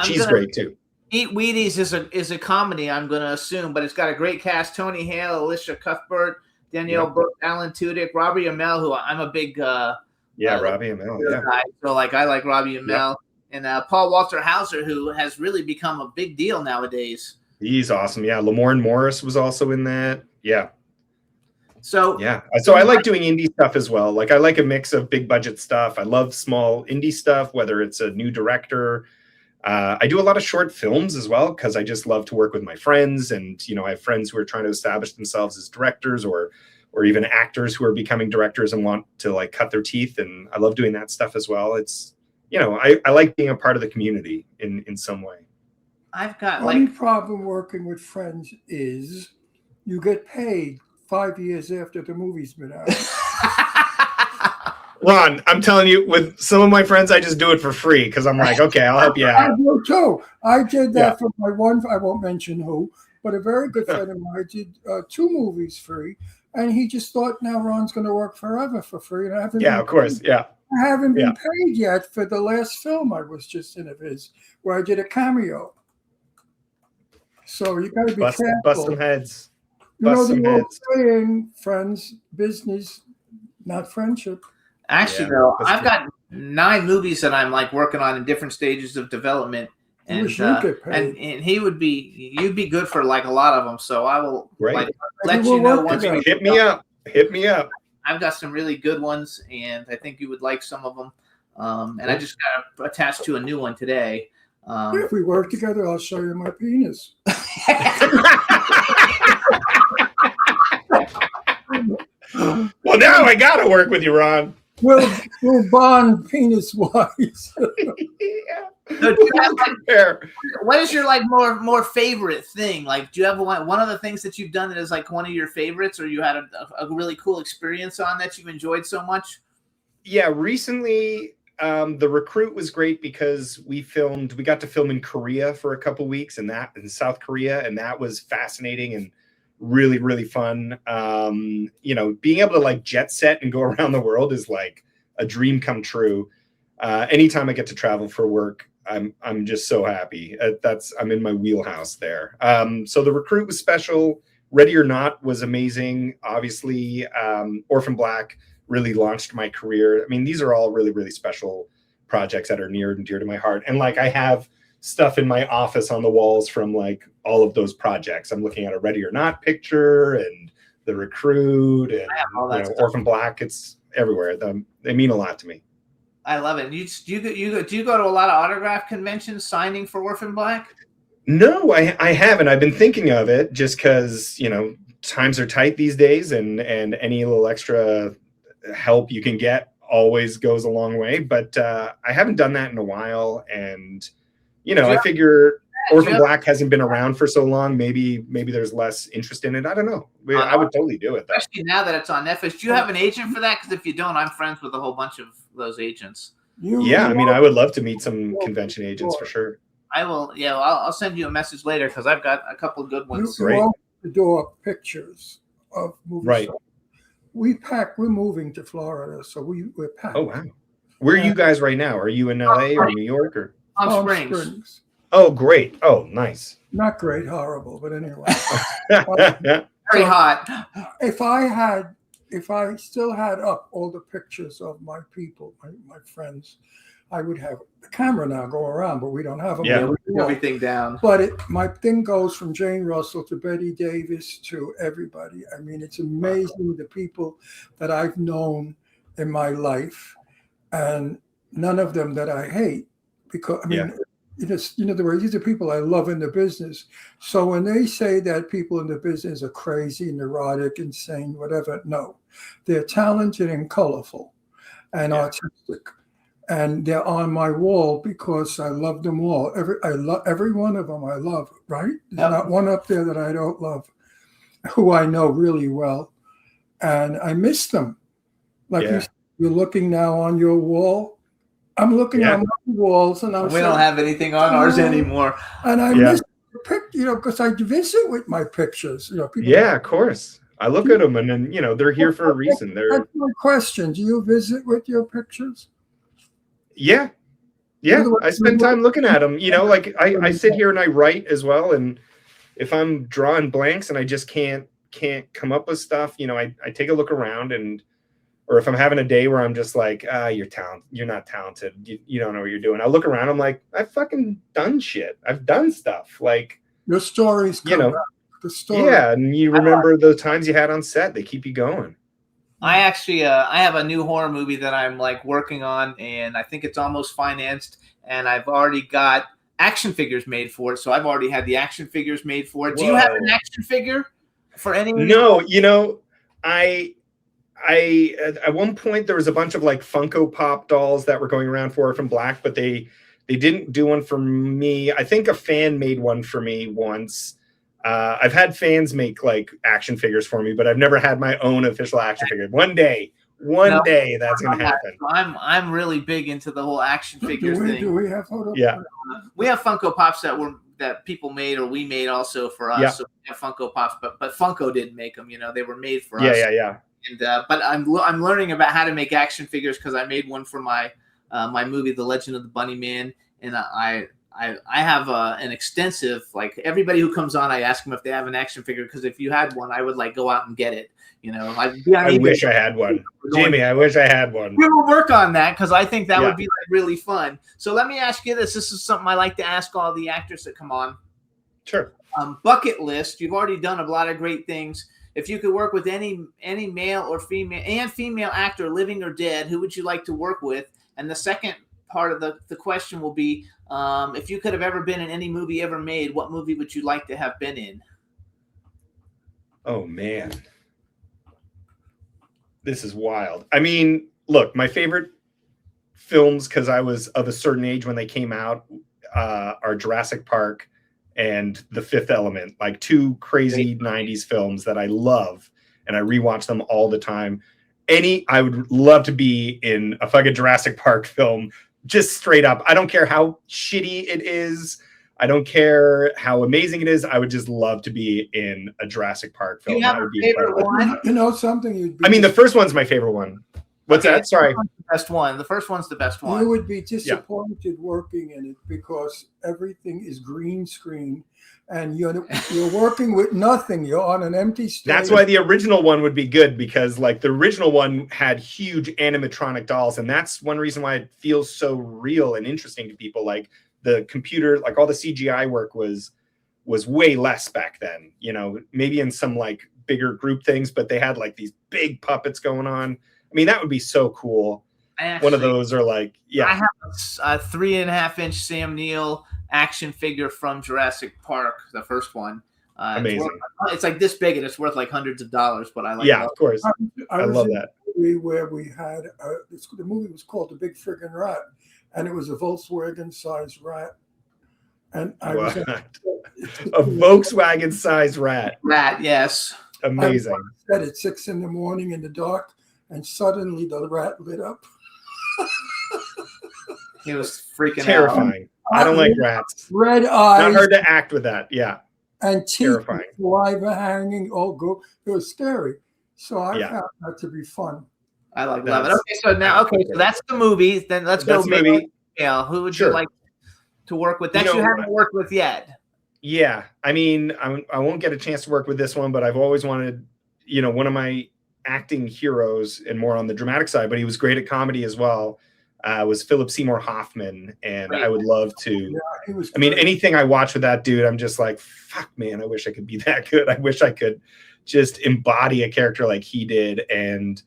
She's great too.
Eat Wheaties is a comedy, I'm going to assume, but it's got a great cast: Tony Hale, Alicia Cuthbert, Danielle Brooks, Alan Tudyk, Robbie Amell, who I'm a big Robbie
Amell,
guy. So I like Robbie Amell, and Paul Walter Hauser, who has really become a big deal nowadays.
He's awesome. Yeah, Lamorne Morris was also in that. Yeah.
So
I like doing indie stuff as well. Like I like a mix of big budget stuff. I love small indie stuff, whether it's a new director. I do a lot of short films as well because I just love to work with my friends, and I have friends who are trying to establish themselves as directors or even actors who are becoming directors and want to like cut their teeth, and I love doing that stuff as well. It's I like being a part of the community in some way.
I've got
only problem working with friends is you get paid 5 years after the movie's been out.
Ron, I'm telling you, with some of my friends, I just do it for free because I'm like, okay, I'll help you out.
I do too. I did that for my one, I won't mention who, but a very good friend of mine did 2 movies free, and he just thought now Ron's going to work forever for free. And I haven't
of course,
I haven't been paid yet for the last film I was just in of his, where I did a cameo. So you got to be careful.
Bust some heads.
The old saying, friends, business, not friendship.
Actually, though, I've got 9 movies that I'm like working on in different stages of development, and you'd be good for like a lot of them. So I will let you know once you
hit me up. Hit me up.
I've got some really good ones, and I think you would like some of them. And I just got attached to a new one today.
If we work together, I'll show you my penis.
Well, now I gotta work with you, Ron.
We'll bond penis wise.
So do you have, what is your like more favorite thing? Like, do you have one of the things that you've done that is like one of your favorites, or you had a really cool experience on that you've enjoyed so much?
Yeah, recently The Recruit was great because we got to film in Korea for a couple weeks, in South Korea, and that was fascinating and really, really fun. Being able to like jet set and go around the world is like a dream come true. Anytime I get to travel for work, I'm just so happy. I'm in my wheelhouse there. So The Recruit was special. Ready or Not was amazing. Obviously, Orphan Black really launched my career. I mean, these are all really, really special projects that are near and dear to my heart. And like I have stuff in my office on the walls from like all of those projects. I'm looking at a Ready or Not picture and The Recruit and Orphan Black. It's everywhere. They mean a lot to me.
I love it. Do you go to a lot of autograph conventions signing for Orphan Black?
No, I haven't. I've been thinking of it just because times are tight these days, and any little extra help you can get always goes a long way. But I haven't done that in a while, and I figure Orphan Black hasn't been around for so long. Maybe there's less interest in it. I don't know. I would totally do it, though.
Especially now that it's on Netflix. Do you have an agent for that? Because if you don't, I'm friends with a whole bunch of those agents.
I would love to meet some convention agents for sure.
I will. Yeah, I'll send you a message later because I've got a couple of good ones.
You walk the door pictures of movies.
Right.
We're moving to Florida, so we're packed.
Oh wow. Where are you guys right now? Are you in LA or New York or
Palm
Springs.
Oh, great. Oh, nice.
Not great, horrible, but anyway.
Very hot.
If I still had up all the pictures of my people, my friends, I would have the camera now go around, but we don't have them.
Yeah, we do everything down.
But my thing goes from Jane Russell to Betty Davis to everybody. I mean, it's amazing the people that I've known in my life, and none of them that I hate, because I mean, these are people I love in the business. So when they say that people in the business are crazy, neurotic, insane, whatever, no, they're talented and colorful and artistic. And they're on my wall because I love them all. Every one of them I love, right? There's not one up there that I don't love, who I know really well. And I miss them. Like you're looking now on your wall. I'm looking on my walls, and
we don't have anything on ours anymore.
And I miss the picture, because I visit with my pictures. People
of course. I look at them, and then they're here for a reason.
That's my question. Do you visit with your pictures?
Yeah. I spend time looking at them. Like I sit here and I write as well, and if I'm drawing blanks and I just can't come up with stuff, I take a look around, or if I'm having a day where I'm just like, you're not talented, you don't know what you're doing, I look around, I'm like, I've fucking done shit. I've done stuff. Like
your stories come back. The story.
Yeah, and you remember the times you had on set. They keep you going.
I actually I have a new horror movie that I'm like working on, and I think it's almost financed, and I've already got action figures made for it. So I've already had the action figures made for it. Do you have an action figure for any?
No, I at one point there was a bunch of like Funko Pop dolls that were going around for Orphan Black, but they didn't do one for me. I think a fan made one for me once. I've had fans make like action figures for me, but I've never had my own official action figure. One day that's gonna happen.
I'm really big into the whole action figures thing.
Do we have photos?
Yeah,
we have Funko Pops that people made or we made also for us. Yeah. So we have Funko Pops, but Funko didn't make them. They were made for us.
Yeah.
And but I'm learning about how to make action figures because I made one for my my movie, The Legend of the Bunny Man, and I have an extensive, like everybody who comes on, I ask them if they have an action figure, because if you had one, I would like go out and get it.
I wish I had one, Jimmy. I wish I had one.
We will work on that because I think that would be like really fun. So let me ask you this. This is something I like to ask all the actors that come on.
Sure.
Bucket list. You've already done a lot of great things. If you could work with any male or female actor, living or dead, who would you like to work with? And the second part of the question will be, if you could have ever been in any movie ever made, what movie would you like to have been in?
Oh, man. This is wild. I mean, look, my favorite films, because I was of a certain age when they came out, are Jurassic Park and The Fifth Element, like two crazy 90s films that I love, and I rewatch them all the time. I would love to be in a fucking Jurassic Park film, just straight up. I don't care how shitty it is. I don't care how amazing it is. I would just love to be in a Jurassic Park film.
You have a favorite one?
Something
I mean, the first one's my favorite one. What's that? Sorry.
The best one. The first one's the best one.
You would be disappointed working in it because everything is green screen and you're working with nothing. You're on an empty stage.
That's why the original one would be good, because like the original one had huge animatronic dolls, and that's one reason why it feels so real and interesting to people. Like the computer, like all the CGI work was way less back then, maybe in some like bigger group things, but they had like these big puppets going on. I mean, that would be so cool. One of those are like, I
have a 3.5-inch Sam Neill action figure from Jurassic Park, the first one.
Amazing.
It's like this big and it's worth like hundreds of dollars, but I like
of course. I love that.
Where we had the movie was called The Big Friggin' Rat, and it was a Volkswagen-sized rat. And I was
a Volkswagen-sized rat.
Rat, yes.
Amazing.
I was at 6 a.m. in the dark, and suddenly the rat lit up.
He was freaking
terrifying. I don't like rats.
Red eyes.
Not hard to act with that. Yeah.
And teeth,
terrifying.
Saliva hanging. It was scary. So I found that to be fun.
I like Love It. Okay, so now, so that's the movies. Then let's
That's
go
the movie.
Yeah, who would you
Sure.
like to work with that
You
you
know,
haven't worked with yet?
Yeah, I mean, I won't get a chance to work with this one, but I've always wanted, one of my acting heroes, and more on the dramatic side, but he was great at comedy as well, was Philip Seymour Hoffman, and I would love to.
He was
I mean,
great.
anything I watch with that dude, I'm just like, fuck, man, I wish I could be that good. I wish I could just embody a character like he did, and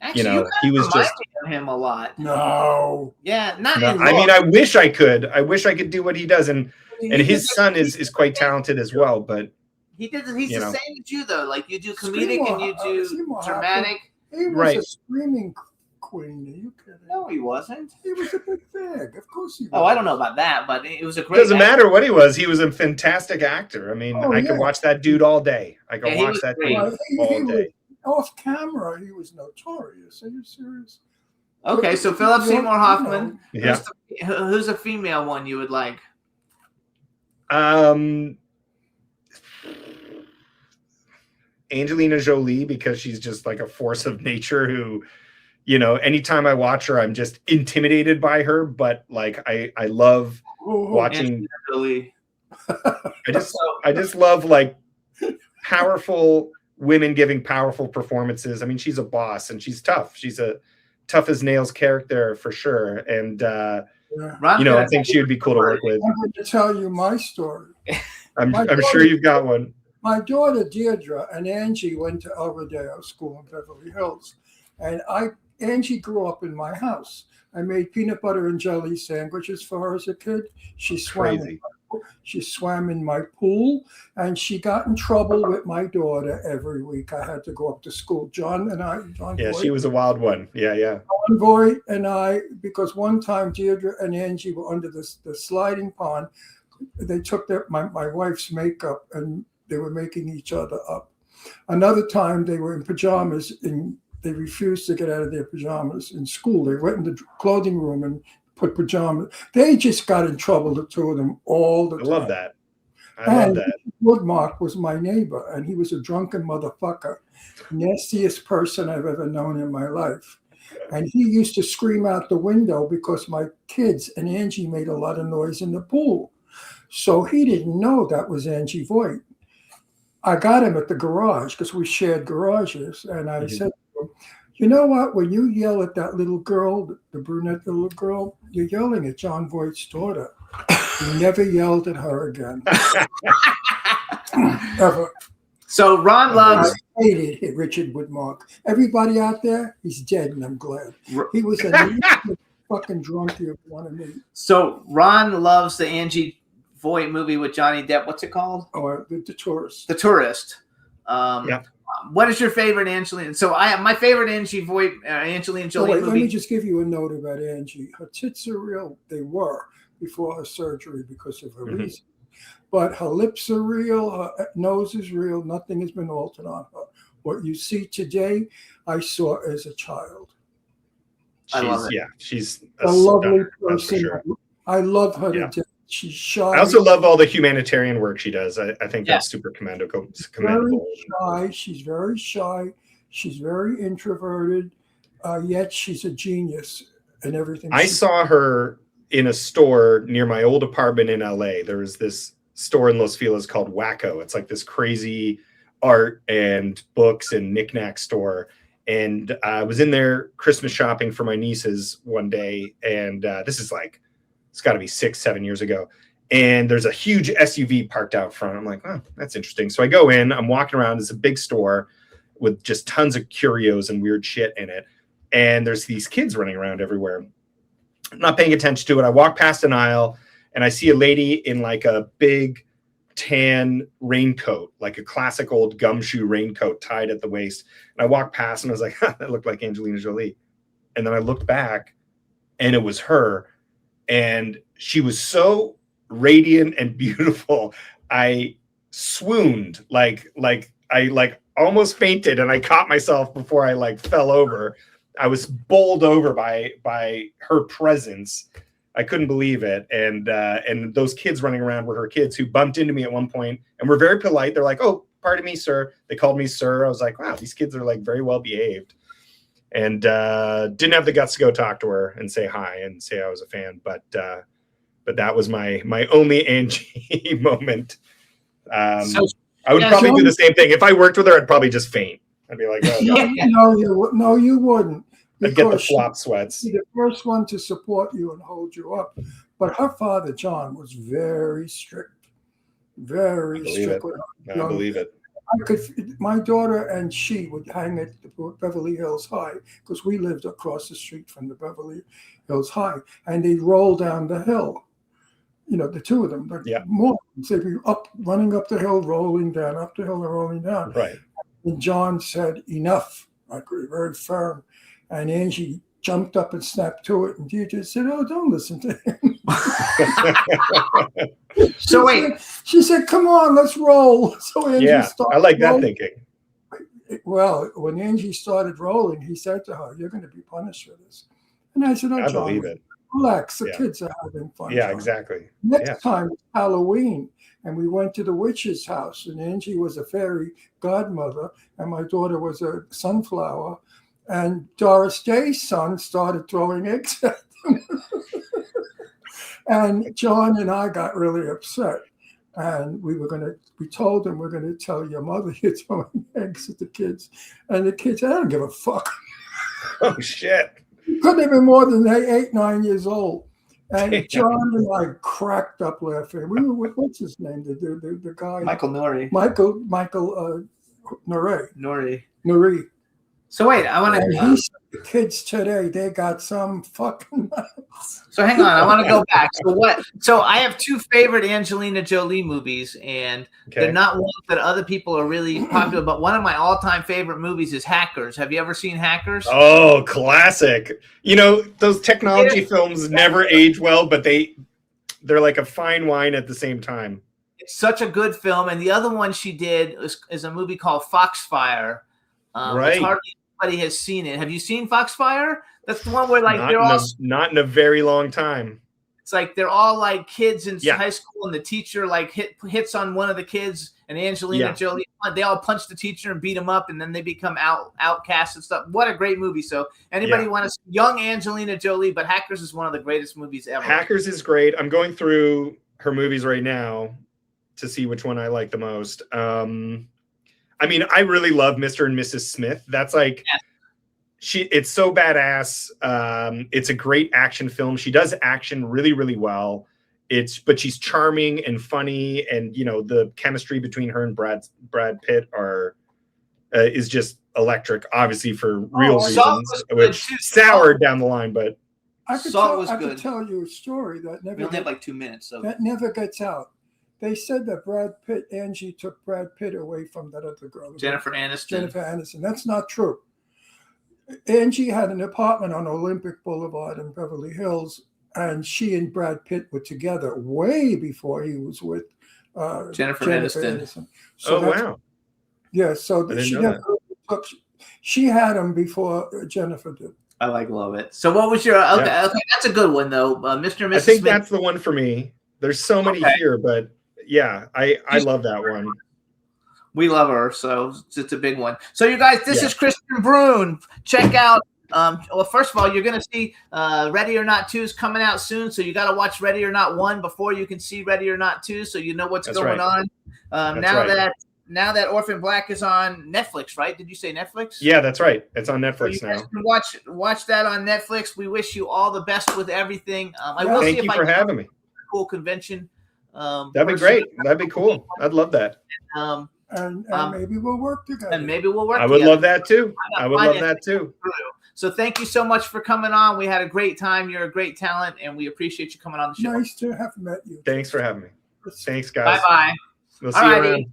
Actually,
he was just.
him a lot.
No.
Yeah, not.
No,
in
I mean,
look.
I wish I could. I wish I could do what he does, and his son is quite talented as well. But
He's the
you know.
same as you though. Like you do comedic and you do dramatic.
He was
Right.
a screaming queen. Are you kidding?
No, he wasn't.
He was a big fag. Of course he was.
Oh, I don't know about that, but it was a great.
Doesn't matter what he was. He was a fantastic actor. I mean,
Oh,
I could watch that dude all day. I could
Yeah, he
watch
was
that
great.
dude
He
all
was,
day.
off camera, he was notorious. Are you serious?
Okay, so Philip Seymour Hoffman.
Yeah.
Who's a female one you would like?
Angelina Jolie, because she's just like a force of nature who, anytime I watch her, I'm just intimidated by her. But like, I love watching.
Angelina Jolie.
I just love like powerful women giving powerful performances. I mean, she's a boss and she's tough. She's a tough as nails character for sure. And I think she would be cool to work with.
I'm going to tell you my story.
I'm sure you've got one.
My daughter Deirdre and Angie went to El Rodeo School in Beverly Hills, and Angie grew up in my house. I made peanut butter and jelly sandwiches for her as a kid. She swam in my pool, and she got in trouble with my daughter every week. I had to go up to school. John
Yeah,
Voight,
she was a wild one. Yeah.
John Voight and I, because one time Deirdre and Angie were under the sliding pond. They took my wife's makeup and they were making each other up. Another time they were in pajamas and they refused to get out of their pajamas in school. They went in the clothing room and put pajamas. They just got in trouble, the two of them, all the time.
I love that. I love that.
Woodmark was my neighbor, and he was a drunken motherfucker, nastiest person I've ever known in my life. And he used to scream out the window because my kids and Angie made a lot of noise in the pool. So he didn't know that was Angie Voight. I got him at the garage because we shared garages. And I said to him, you know what? When you yell at that little girl, the brunette little girl, you're yelling at John Voight's daughter. You never yelled at her again. Ever.
So Ron loves.
I hated Richard Woodmark. Everybody out there, he's dead, and I'm glad. He was a fucking drunk you wanted me.
So Ron loves the Angie Voight movie with Johnny Depp. What's it called?
Or the Tourist.
The Tourist.
Yeah.
What is your favorite Angelina? So my favorite Angie Voight, Angelina Jolie movie.
Let me just give you a note about Angie. Her tits are real. They were before her surgery because of her reason. But her lips are real. Her nose is real. Nothing has been altered on her. What you see today, I saw as a child.
I love it.
Yeah, she's
A lovely
stunner, that's for
person.
sure.
I love her
Yeah.
to death. She's shy.
I also love all the humanitarian work she does. I think
Yeah.
that's super commendable.
Very shy. She's very shy. She's very introverted. Yet she's a genius in everything.
I saw her in a store near my old apartment in LA. There was this store in Los Feliz called Wacko. It's like this crazy art and books and knickknack store. And I was in there Christmas shopping for my nieces one day. And this is like, it's got to be 6-7 years ago. And there's a huge SUV parked out front. I'm like, oh, that's interesting. So I go in, I'm walking around. It's a big store with just tons of curios and weird shit in it. And there's these kids running around everywhere. I'm not paying attention to it. I walk past an aisle and I see a lady in like a big tan raincoat, like a classic old gumshoe raincoat tied at the waist. And I walked past and I was like, that looked like Angelina Jolie. And then I looked back and it was her. And she was so radiant and beautiful. I swooned, like I almost fainted, and I caught myself before I fell over. I was bowled over by her presence. I couldn't believe it. And those kids running around were her kids who bumped into me at one point and were very polite. They're like, "Oh, pardon me, sir." They called me sir. I was like, wow, these kids are very well behaved. and didn't have the guts to go talk to her and say hi and say I was a fan. But that was my only Angie moment.
So
I would probably do the same thing. If I worked with her, I'd probably just faint. I'd be like, oh, God.
No, you wouldn't.
I'd get the
Because
flop sweats.
she'd be the first one to support you and hold you up. But her father, John, was very strict. Very strict with her.
I believe it.
My daughter and she would hang at the Beverly Hills High because we lived across the street from the Beverly Hills High, and they'd roll down the hill. You know, the two of them. They'd be running up the hill, rolling down, up the hill, and rolling down.
Right.
And John said, "Enough," like very firm. And Angie jumped up and snapped to it, and Deirdre said, "Oh, don't listen to him."
So wait.
She said, "Come on, let's roll." So Angie started
I like that
rolling.
thinking.
Well, when Angie started rolling, he said to her, "You're going to be punished for this." And I said, "Oh,
I
John,
believe it.
relax. The kids are having fun."
Yeah,
John.
exactly.
Next time was Halloween, and we went to the witch's house, and Angie was a fairy godmother, and my daughter was a sunflower, and Doris Day's son started throwing eggs at them. And John and I got really upset, and we told them, "We're going to tell your mother you're throwing eggs at the kids," and the kids, "I don't give a fuck."
Oh shit!
Couldn't have been more than 8, 9 years old. And John and I cracked up laughing. We were with, what's his name? The guy.
Michael Nori.
Michael Nori.
So wait, I want to.
The kids today, they got some fucking.
So hang on, I want to go back. So what? So I have two favorite Angelina Jolie movies, and they're not ones that other people are really popular. But one of my all-time favorite movies is Hackers. Have you ever seen Hackers?
Oh, classic! You know, those technology films never age well, but they're like a fine wine at the same time.
It's such a good film. And the other one she did is a movie called Foxfire.
Right.
Hardly anybody has seen it. Have you seen Foxfire? That's the one where
not in a very long time.
It's like they're all like kids in high school, and the teacher like hits on one of the kids, and Angelina Jolie. They all punch the teacher and beat him up, and then they become outcasts and stuff. What a great movie! So anybody want to see young Angelina Jolie? But Hackers is one of the greatest movies ever.
Hackers is great. I'm going through her movies right now to see which one I like the most. I mean, I really love Mr. and Mrs. Smith. That's like, it's so badass. It's a great action film. She does action really, really well. But she's charming and funny, and you know the chemistry between her and Brad Pitt is just electric. Obviously for real reasons, which soured down the line. But
I could tell you a story that never.
We only have like 2 minutes, so
that never gets out. They said that Angie took Brad Pitt away from that other girl.
Jennifer Aniston.
That's not true. Angie had an apartment on Olympic Boulevard in Beverly Hills, and she and Brad Pitt were together way before he was with
Jennifer Aniston.
So
wow.
Yeah, so she had him before Jennifer did.
I love it. So what was your okay, that's a good one though. Mr. and Mrs.
I think
Smith.
that's the one for me. There's so many here, but yeah, I love that one.
We love her, so it's a big one. So you guys, this is Kristian Bruun. Check out. Well, first of all, you're going to see Ready or Not 2 is coming out soon, so you got to watch Ready or Not 1 before you can see Ready or Not 2, so you know what's going on. Now that Orphan Black is on Netflix, right? Did you say Netflix?
Yeah, that's right. It's on Netflix
so
now.
Can watch that on Netflix. We wish you all the best with everything.
Thank you for having me.
Cool convention.
That'd be great. That'd be cool. I'd love that.
And maybe we'll work together.
I would love that too. I would love that too.
So thank you so much for coming on. We had a great time. You're a great talent, and we appreciate you coming on the show.
Nice to have met you.
Thanks for having me. Thanks, guys.
Bye-bye.
We'll see you around.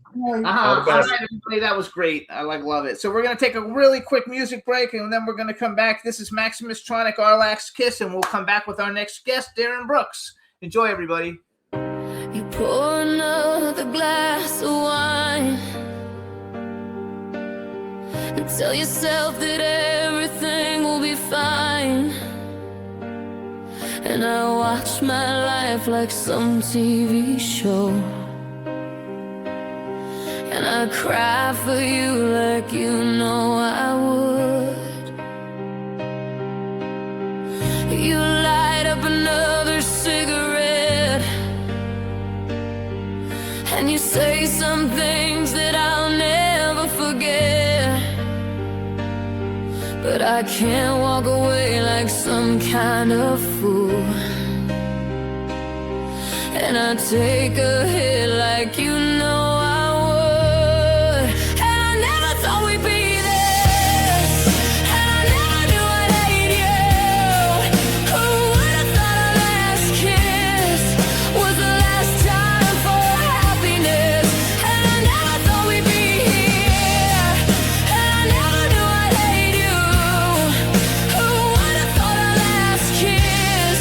All right, everybody. That was great. I love it. So we're going to take a really quick music break, and then we're going to come back. This is Maximus Tronic, Our Last Kiss, and we'll come back with our next guest, Darin Brooks. Enjoy, everybody.
You pour another glass of wine and tell yourself that everything will be fine. And I watch my life like some TV show, and I cry for you like you know I would. but I can't walk away like some kind of fool. And I take a hit like you know I would. And I never thought we'd be this, and I never knew I'd hate you. Who would have thought our last kiss was the last time for happiness? And I never thought we'd be here, and I never knew I'd hate you. Who would have thought our last kiss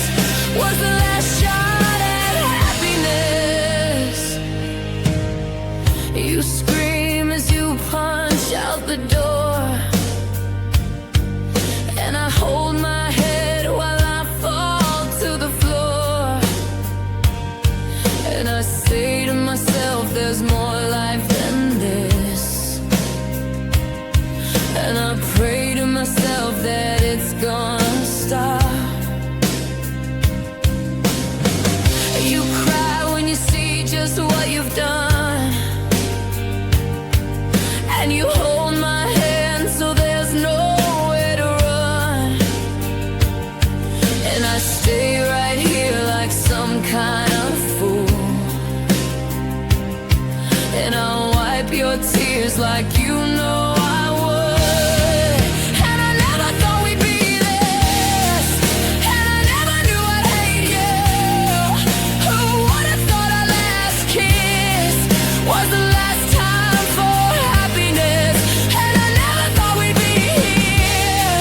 was the last shot at happiness? You scream as you punch out the door, and I hold my head while I fall to the floor. And I say to myself, there's more life than this. And I pray to myself that it's gonna stop. You cry when you see just what you've done, and you hold my hand so there's nowhere to run. And I stay right here like some kind of fool, and I'll wipe your tears like you know I would. And I never thought we'd be this, and I never knew I'd hate you. Who would have thought our last kiss was the last time for happiness? And I never thought we'd be here,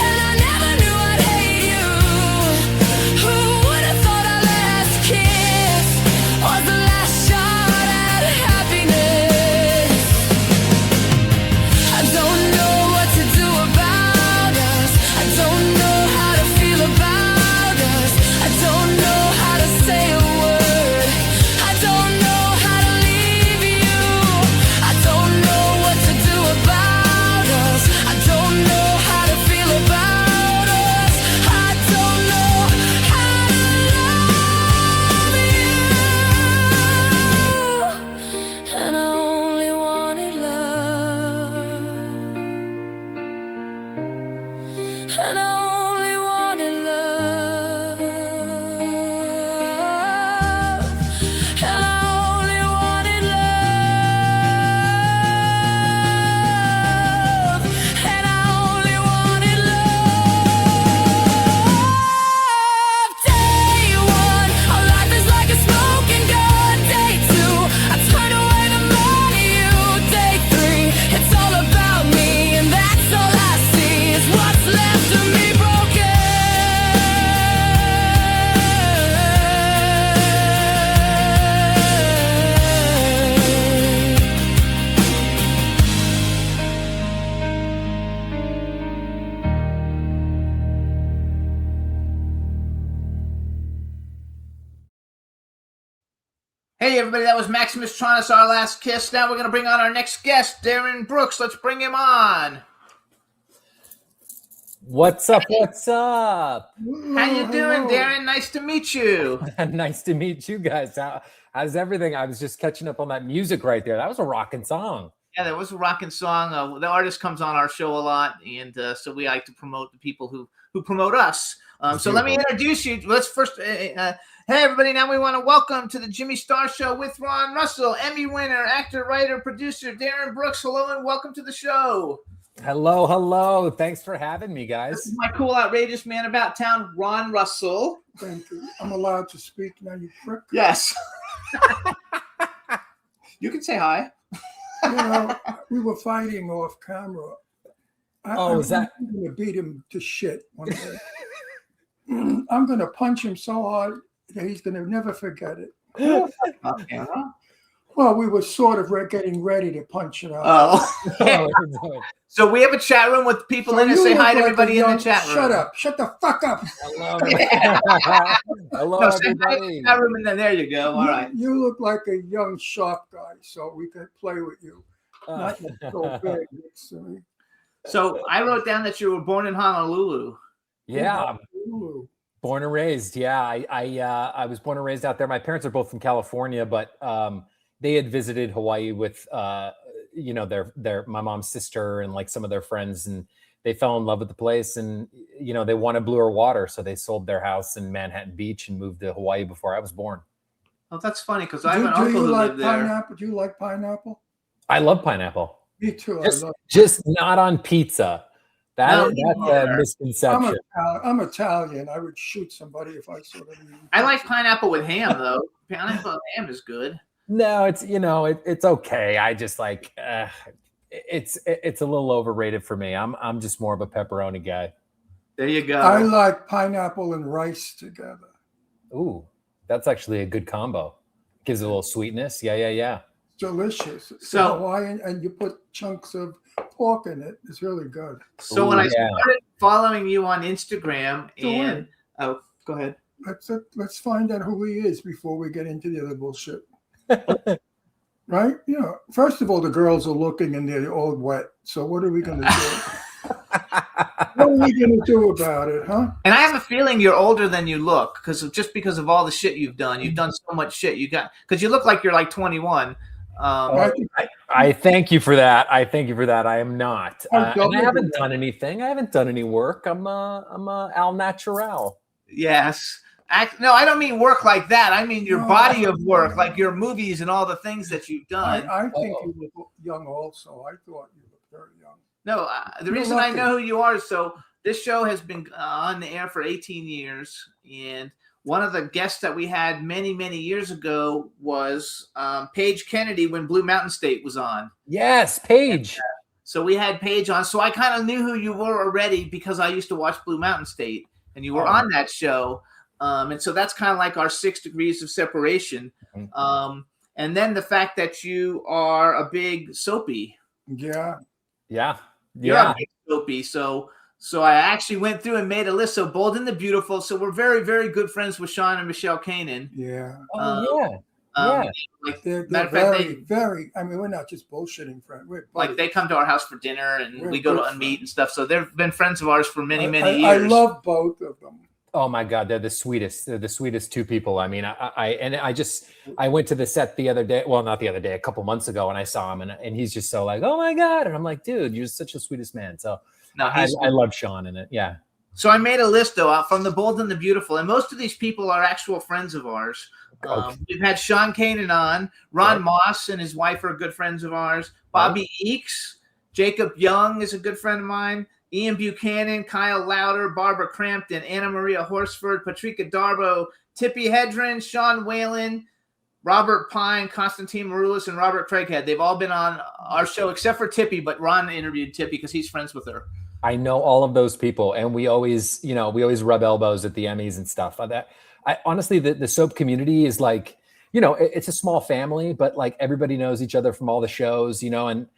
and I never knew I'd hate you. Who would have thought our last kiss was the last shot at happiness? I don't know what to do about us. I don't know how to feel about us. I don't know how to say a word. I don't know how to leave you. I don't know what to do about us. I don't know how to feel about us. I don't know how to love you. And I only wanted love. And I only wanted love. And I only wanted love. And I only wanted love. Day one, our life is like a smoking gun. Day two, I turn away the money you. Day three, it's all about me, and that's all I see is what's left of me broken.
Hey everybody, that was Maximus Tronus, Our Last Kiss. Now we're going to bring on our next guest, Darin Brooks. Let's bring him on.
What's up? What's up?
How you doing, Darin? Nice to meet you.
Nice to meet you guys. How's everything? I was just catching up on that music right there. That was a rocking song.
Yeah, that was a rocking song. The artist comes on our show a lot, and so we like to promote the people who promote us. So let me introduce you. Let's first, hey everybody, now we want to welcome to the Jimmy Star Show with Ron Russell, Emmy winner, actor, writer, producer, Darin Brooks. Hello and welcome to the show.
Hello, hello. Thanks for having me, guys.
This is my cool, outrageous man about town, Ron Russell.
Thank you. I'm allowed to speak now, you prick.
Yes. You can say hi.
You know, we were fighting off camera. I'm going to beat him to shit one day. I'm going to punch him so hard that he's going to never forget it.
Okay.
Well, we were sort of getting ready to punch it out.
Oh. So we have a chat room with people in it. Say hi to everybody in the chat room.
Shut up. Shut the fuck up.
Hello, hello
No,
everybody.
Chat room, and then there you go. All right.
You look like a young, sharp guy, so we could play with you. Not so big next to me.
So I wrote down that you were born in Honolulu.
Yeah. Born and raised. Yeah. I was born and raised out there. My parents are both from California, but they had visited Hawaii with my mom's sister and like some of their friends, and they fell in love with the place, and they wanted bluer water, so they sold their house in Manhattan Beach and moved to Hawaii before I was born.
Oh, that's funny because I have an uncle who lived there.
Pineapple? Do you like pineapple?
I love pineapple.
Me too.
Just not on pizza. That's a misconception.
I'm Italian. I would shoot somebody if I saw them.
I like pineapple with ham, though. Pineapple with ham is good.
No, it's it's okay. I just like it's a little overrated for me. I'm just more of a pepperoni guy.
There you go.
I like pineapple and rice together.
Ooh, that's actually a good combo. Gives it a little sweetness. Yeah.
Delicious.
So
Hawaiian, and you put chunks of pork in it. It's really good.
So when I started following you on Instagram, and go ahead.
Let's find out who he is before we get into the other bullshit. Right? First of all, the girls are looking and they're all wet. So what are we going to do? What are we going to do about it, huh?
And I have a feeling you're older than you look because of all the shit you've done. You've done so much shit. Because you look like you're like 21.
I thank you for that. I am not. And I haven't done anything. I haven't done any work. I'm a al natural.
Yes. No, I don't mean work like that. I mean your body of work, like your movies and all the things that you've done.
I think you look young also. I thought you looked very young.
No, the reason I know who you are is so this show has been on the air for 18 years. And one of the guests that we had many, many years ago was Paige Kennedy when Blue Mountain State was on.
Yes, Paige.
So we had Paige on. So I kind of knew who you were already because I used to watch Blue Mountain State. And you were on that show. And so that's kind of like our 6 degrees of separation. And then the fact that you are a big soapy.
Yeah.
You're a big soapy. So I actually went through and made a list. So Bold and the Beautiful. So we're very, very good friends with Sean and Michelle Kanan.
Yeah.
Like,
they're very. I mean, we're not just bullshitting friends.
Like they come to our house for dinner and we go to meet and stuff. So they've been friends of ours for many, many years.
I love both of them.
Oh my God, they're the sweetest. They're the sweetest two people. I mean, I went to the set the other day. Well, not the other day, a couple months ago, and I saw him, and he's just so like, oh my God, and I'm like, dude, you're such the sweetest man. So I love Sean in it. Yeah.
So I made a list though from the Bold and the Beautiful, and most of these people are actual friends of ours. We've had Sean Kanan on, Ron Moss and his wife are good friends of ours. Bobby Eakes, Jacob Young is a good friend of mine. Ian Buchanan, Kyle Lauder, Barbara Crampton, Anna Maria Horsford, Patrika Darbo, Tippi Hedren, Sean Whalen, Robert Pine, Constantine Maroulis, and Robert Craighead. They've all been on our show except for Tippi, but Ron interviewed Tippi because he's friends with her.
I know all of those people, and we always rub elbows at the Emmys and stuff. Honestly, the soap community is like, it's a small family, but like everybody knows each other from all the shows, and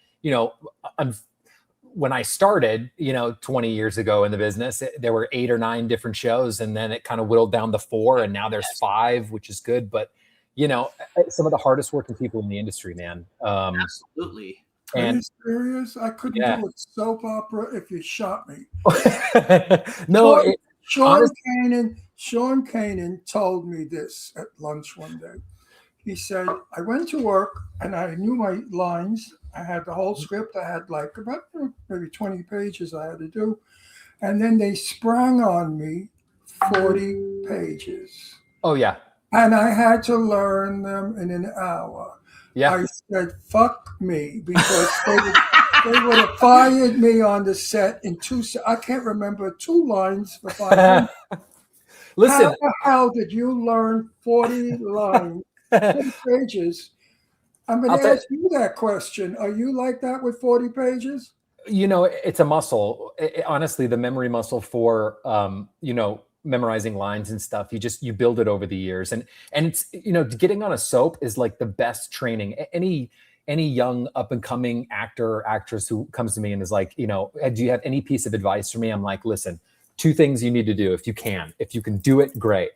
when I started, 20 years ago in the business, there were 8 or 9 different shows, and then it kind of whittled down to 4, and now there's 5, which is good. But some of the hardest working people in the industry, man.
Absolutely.
Are you serious? I couldn't do a soap opera if you shot me.
No,
Sean Kanan told me this at lunch one day. He said, I went to work and I knew my lines. I had the whole script. I had like about maybe 20 pages I had to do. And then they sprang on me 40 pages.
Oh, yeah.
And I had to learn them in an hour.
Yeah.
I said, fuck me, because they would have fired me on the set in 2 I can't remember 2 lines for 5 minutes.
Listen.
How the hell did you learn 40 lines, 40 pages? I'm going to ask you that question. Are you like that with 40 pages?
It's a muscle. Honestly, the memory muscle for, memorizing lines and stuff, you build it over the years. And it's, getting on a soap is like the best training. Any young up and coming actor or actress who comes to me and is like, do you have any piece of advice for me? I'm like, listen, 2 things you need to do if you can do it, great.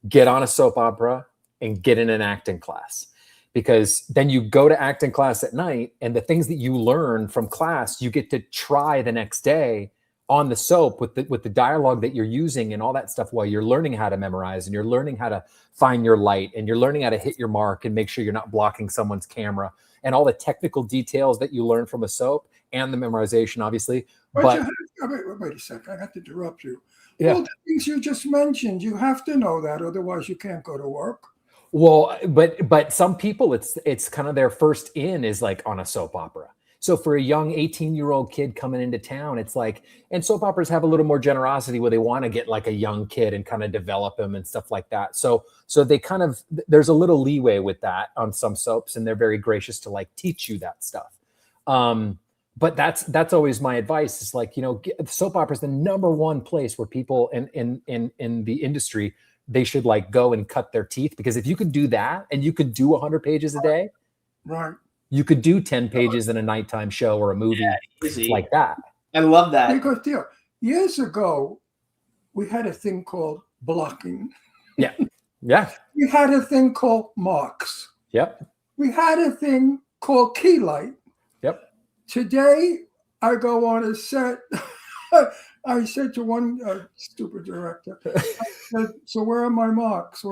Get on a soap opera and get in an acting class. Because then you go to acting class at night, and the things that you learn from class, you get to try the next day on the soap with the dialogue that you're using and all that stuff while you're learning how to memorize, and you're learning how to find your light, and you're learning how to hit your mark and make sure you're not blocking someone's camera, and all the technical details that you learn from a soap and the memorization, obviously.
But Wait a second. I got to interrupt you.
Yeah.
All the things you just mentioned, you have to know that, otherwise you can't go to work.
Well, but some people, it's kind of their first in is like on a soap opera. So for a young 18-year-old kid coming into town, it's like, and soap operas have a little more generosity where they want to get like a young kid and kind of develop them and stuff like that. So they kind of, there's a little leeway with that on some soaps, and they're very gracious to like teach you that stuff. But that's always my advice. Is like, soap opera is the number one place where people in the industry, they should like go and cut their teeth, because if you could do that and you could do 100 pages a day,
right?
You could do 10 pages in a nighttime show or a movie like that.
I love that.
Because years ago, we had a thing called blocking.
Yeah. Yeah.
We had a thing called marks.
Yep.
We had a thing called key light.
Yep. Today,
I go on a set. I said to one stupid director, I said, so where are my marks?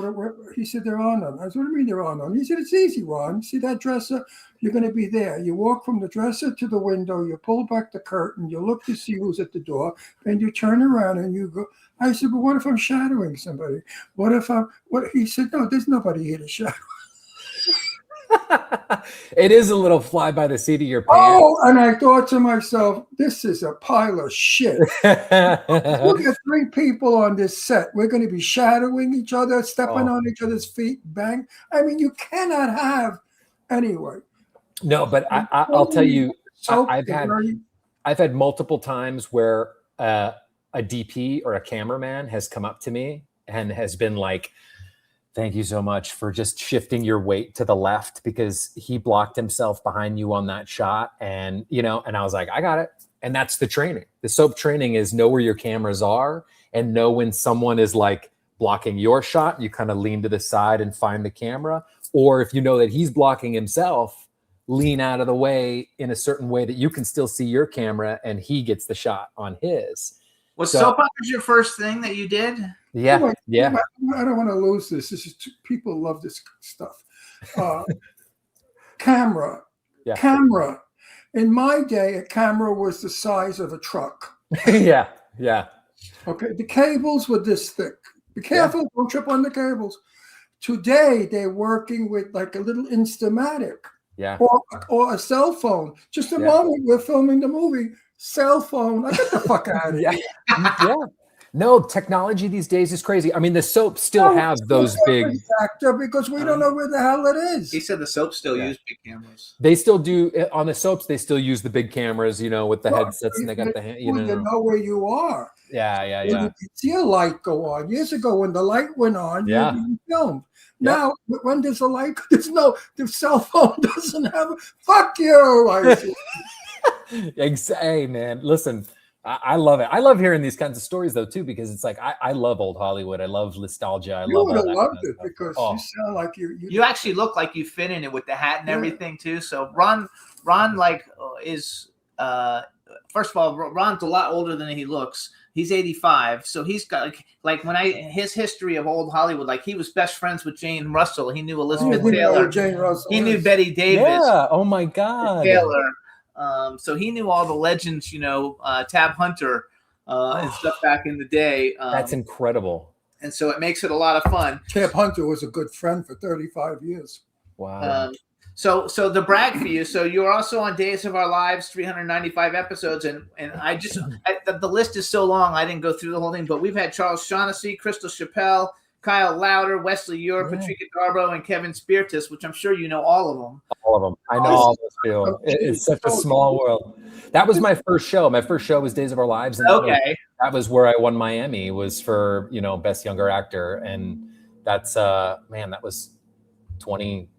He said, there are none. I said, what do you mean there are none? He said, it's easy, Ron. See that dresser? You're going to be there. You walk from the dresser to the window, you pull back the curtain, you look to see who's at the door, and you turn around and you go. I said, but what if I'm shadowing somebody? He said, no, there's nobody here to shadow.
It is a little fly by the seat of your pants.
Oh, and I thought to myself, this is a pile of shit. Look at 3 people on this set. We're going to be shadowing each other, stepping on each other's feet, bang. I mean, you cannot have anyway.
No, but I'll tell you, I've had multiple times where a DP or a cameraman has come up to me and has been like, thank you so much for just shifting your weight to the left, because he blocked himself behind you on that shot. And, and I was like, I got it. And that's the training. The soap training is know where your cameras are and know when someone is like blocking your shot, you kind of lean to the side and find the camera. Or if you know that he's blocking himself, lean out of the way in a certain way that you can still see your camera and he gets the shot on his.
Was soap opera your first thing that you did?
Yeah, yeah.
I don't want to lose this. People love this stuff. Camera.
Yeah.
Camera. In my day, a camera was the size of a truck.
Yeah, yeah.
Okay, the cables were this thick. Be careful, don't trip on the cables. Today, they're working with like a little Instamatic.
Yeah.
Or a cell phone. Just a moment, we're filming the movie. Cell phone. I get the fuck out of here.
Yeah. No, technology these days is crazy. I mean, the soaps still have those big
factor because we don't know where the hell it is.
He said the soaps still use big cameras.
They still do on the soaps. They still use the big cameras, with the headsets, and they got the
you know where you are.
Yeah.
You can see a light go on. Years ago, when the light went on, you filmed. Now, when there's a light, the cell phone doesn't have. Fuck you.
Hey, man, listen. I love it. I love hearing these kinds of stories, though, too, because it's like I love old Hollywood. I love nostalgia.
You would have loved it because you sound like you
actually look like you fit in it with the hat and everything, too. So Ron, is first of all, Ron's a lot older than he looks. He's 85, so he's got like his history of old Hollywood. Like he was best friends with Jane Russell. He knew Elizabeth Taylor.
Jane Russell.
He knew Betty Davis.
Yeah. Oh my God.
Taylor. So he knew all the legends, Tab Hunter and stuff back in the day.
That's incredible.
And so it makes it a lot of fun.
Tab Hunter was a good friend for 35 years.
Wow.
So the brag for you. So you're also on Days of Our Lives, 395 episodes, and the list is so long. I didn't go through the whole thing, but we've had Charles Shaughnessy, Crystal Chappelle, Kyle Lauder, Wesley Ure, Patricia Darbo, and Kevin Spiritus, which I'm sure you know all of them.
All of them. I know all those people. It's such a small world. That was my first show. My first show was Days of Our Lives. And that was where I won my Emmy, was for, Best Younger Actor. And that's, that was 20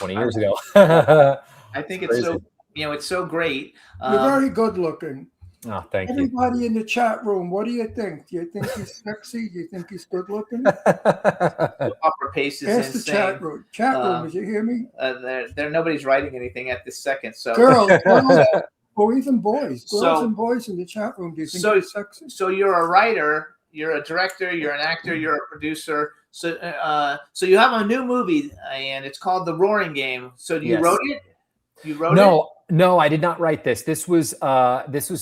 years ago.
I think it's so, it's so great.
You're very good looking.
Oh, thank
Everybody in the chat room, what do you think? Do you think he's sexy? Do you think he's good looking? Opera
pace is
Ask
insane.
the chat room. Chat room, did you hear me?
There nobody's writing anything at this second. So
girls, or even boys. Girls and boys in the chat room. Do you think he's sexy?
So you're a writer, you're a director, you're an actor, you're a producer. So you have a new movie, and it's called The Roaring Game. So you wrote it? You wrote it?
No, No, I did not write this. This was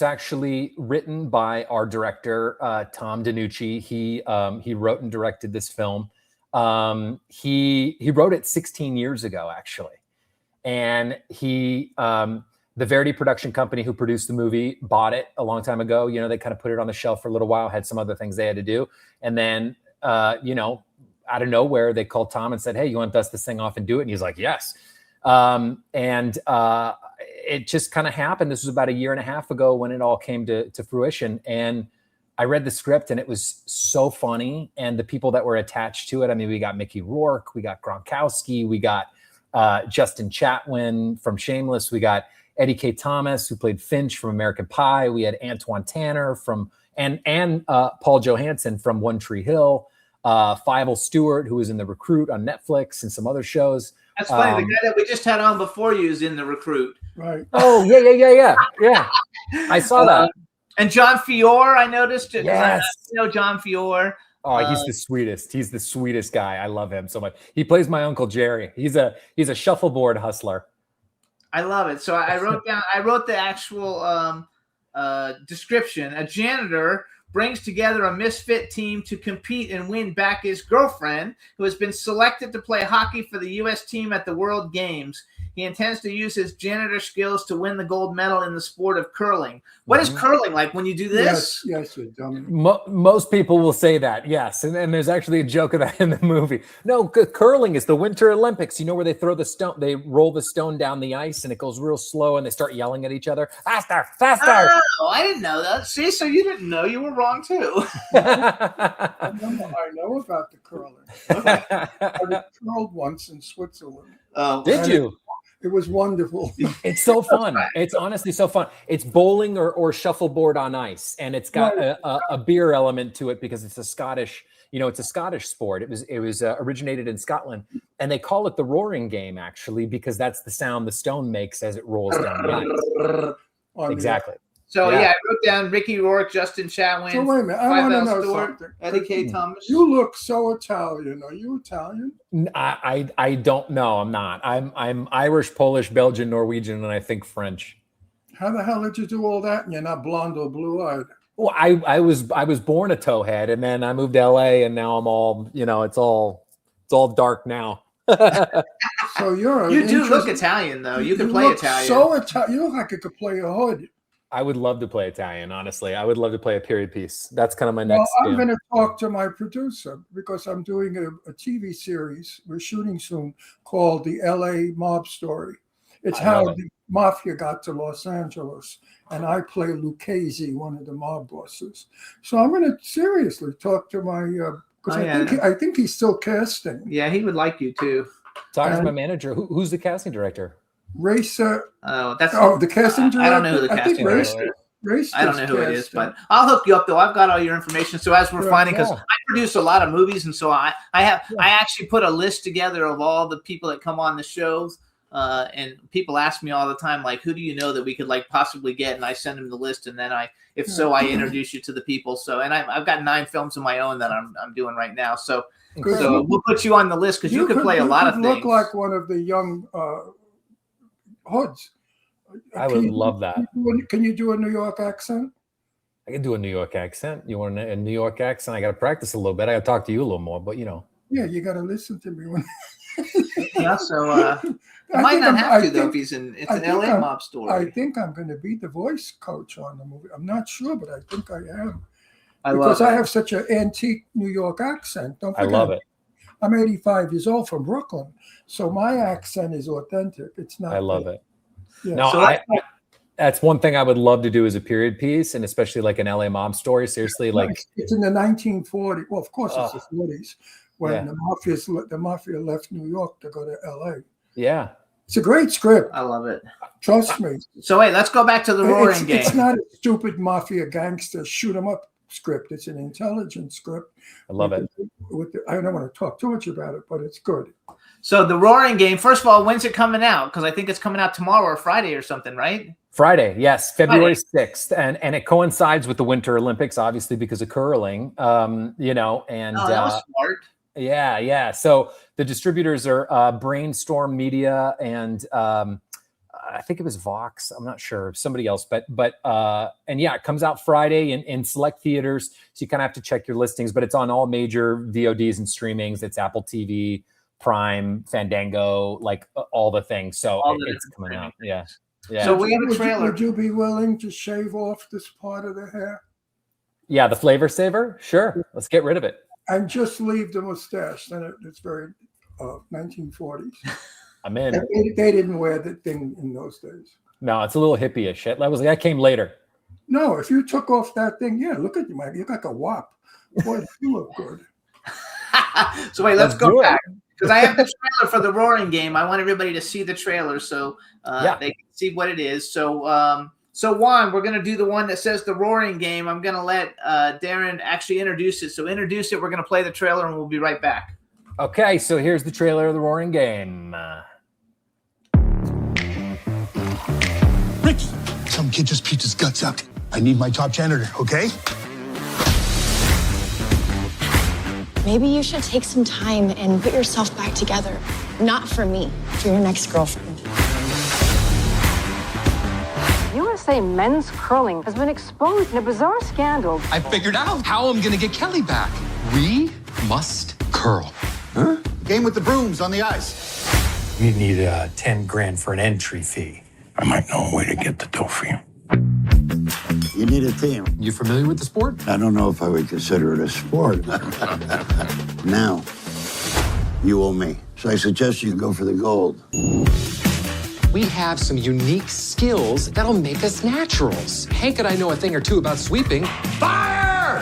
actually written by our director, Tom DiNucci. He wrote and directed this film. He wrote it 16 years ago, actually, and the Verity production company who produced the movie bought it a long time ago. You know, they kind of put it on the shelf for a little while, had some other things they had to do, and then you know, out of nowhere, they called Tom and said, "Hey, you want to dust this thing off and do it?" And he's like, "Yes." It just kind of happened. This was about a year and a half ago when it all came to fruition. And I read the script and it was so funny. And the people that were attached to it, I mean, we got Mickey Rourke, we got Gronkowski, we got Justin Chatwin from Shameless, we got Eddie K. Thomas, who played Finch from American Pie. We had Antoine Tanner from and Paul Johansson from One Tree Hill, Fievel Stewart, who was in The Recruit on Netflix and some other shows.
That's funny. The guy that we just had on before you is in The Recruit.
Right.
Oh, yeah. I saw that.
And John Fiore, I noticed it.
Yes.
I know John Fiore.
Oh, he's the sweetest. He's the sweetest guy. I love him so much. He plays my Uncle Jerry. He's a shuffleboard hustler.
I love it. So I wrote the actual description. A janitor brings together a misfit team to compete and win back his girlfriend, who has been selected to play hockey for the U.S. team at the World Games. He intends to use his janitor skills to win the gold medal in the sport of curling. What is curling like when you do this?
Yes, you're dumb.
Most people will say that, yes. And there's actually a joke of that in the movie. No, curling is the Winter Olympics. You know, where they throw the stone, they roll the stone down the ice and it goes real slow and they start yelling at each other. Faster, faster.
Oh, I didn't know that. See, so you didn't know. You were wrong too.
I know about the curling. Okay. I curled once in Switzerland.
Did you?
It was wonderful.
It's so fun. It's honestly so fun. It's bowling or shuffleboard on ice, and it's got a beer element to it because it's a Scottish. You know, it's a Scottish sport. It was originated in Scotland, and they call it the roaring game actually because that's the sound the stone makes as it rolls down the ice. Exactly.
So yeah, I wrote down Mickey Rourke, Justin Chatwin.
So wait a minute, I want to know
Stewart,
something.
Eddie K. Thomas.
You look so Italian. Are you Italian?
I don't know. I'm not. I'm Irish, Polish, Belgian, Norwegian, and I think French.
How the hell did you do all that? And you're not blonde or blue-eyed.
Well, I was born a towhead, and then I moved to LA, and now I'm all, you know, it's all dark now.
So
you do look Italian though. You can play Italian.
So Italian. You look like you could play a hood.
I would love to play Italian, honestly. I would love to play a period piece. That's kind of my next.
I'm going to talk to my producer because I'm doing a TV series we're shooting soon called The LA Mob Story. It's how the mafia got to Los Angeles. And I play Lucchese, one of the mob bosses. So I'm going to seriously talk to my, because I think he's still casting.
Yeah, he would like you too.
Talk to my manager. Who's the casting director?
Racer.
The
casting director.
I don't know who the casting director is. I don't know who it is, but I'll hook you up though. I've got all your information. So as we're finding, because I produce a lot of movies, and so I actually put a list together of all the people that come on the shows. And people ask me all the time, like, who do you know that we could like possibly get? And I send them the list, and then I introduce you to the people. So, and I've got 9 films of my own that I'm doing right now. So we'll put you on the list because you could play a lot of things.
Look like one of the young hoods.
I would love that.
Can you do a New York accent?
I can do a New York accent. You want a New York accent? I got to practice a little bit. I got to talk to you a little more, but you know.
Yeah, you got to listen to me when.
Yeah, so you might not have to though if he's in. It's an LA mob story.
I think I'm going to be the voice coach on the movie. I'm not sure, but I think I am. Because I have such an antique New York accent. Don't forget,
I love it.
I'm 85 years old from Brooklyn, so my accent is authentic. It's not.
I love it.
Yeah.
No,
So
that's one thing I would love to do as a period piece, and especially like an LA mob story. Seriously, like
it's in the 1940s. Well, of course, it's the 40s when the mafia left New York to go to LA.
Yeah.
It's a great script.
I love it.
Trust me.
So wait, let's go back to the roaring game.
It's not a stupid mafia gangster shoot 'em up script. It's an intelligent script.
I love it.
I don't want to talk too much about it, but it's good.
So the roaring game, first of all, when's it coming out? Because I think it's coming out tomorrow or Friday or something, right?
Friday, yes, February 6th. And it coincides with the Winter Olympics, obviously, because of curling, you know, and
that was smart.
Yeah. So the distributors are Brainstorm Media and I think it was Vox. I'm not sure, somebody else, but and yeah, it comes out Friday in select theaters. So you kind of have to check your listings, but it's on all major VODs and streamings. It's Apple TV, Prime, Fandango, like all the things. So it's coming out. Yeah. Yeah.
So we have a trailer.
Would you be willing to shave off this part of the hair?
Yeah, the flavor saver. Sure. Let's get rid of it.
And just leave the mustache. Then it's very 1940s.
I'm in.
They didn't wear the thing in those days.
No, it's a little hippie-ish. That came later.
No, if you took off that thing, yeah, look at you, Mike. You look like a wop. Boy, you look good.
So wait, let's go back. Because I have the trailer for the Roaring Game. I want everybody to see the trailer so they can see what it is. So Juan, we're going to do the one that says the Roaring Game. I'm going to let Darin actually introduce it. So introduce it. We're going to play the trailer, and we'll be right back.
Okay, so here's the trailer of the Roaring Game.
Ricky, some kid just puked his guts out. I need my top janitor, okay?
Maybe you should take some time and put yourself back together. Not for me, for your next girlfriend.
USA men's curling has been exposed in a bizarre scandal.
I figured out how I'm gonna get Kelly back. We must curl.
Huh? Game with the brooms on the ice.
You need 10 grand for an entry fee.
I might know a way to get the dough for you. You need a team.
You familiar with the sport?
I don't know if I would consider it a sport. Now, you owe me. So I suggest you go for the gold.
We have some unique skills that'll make us naturals. Hank and I know a thing or two about sweeping. Fire!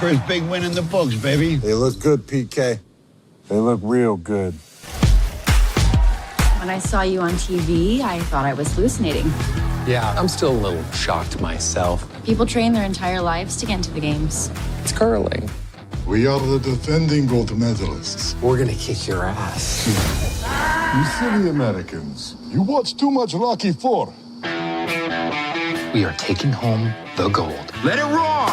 First big win in the books, baby.
They look good, PK. They look real good.
When I saw you on TV, I thought I was hallucinating.
Yeah, I'm still a little shocked myself.
People train their entire lives to get into the games.
It's curling.
We are the defending gold medalists.
We're gonna kick your ass.
You silly Americans. You watch too much Rocky IV.
We are taking home the gold.
Let it roar!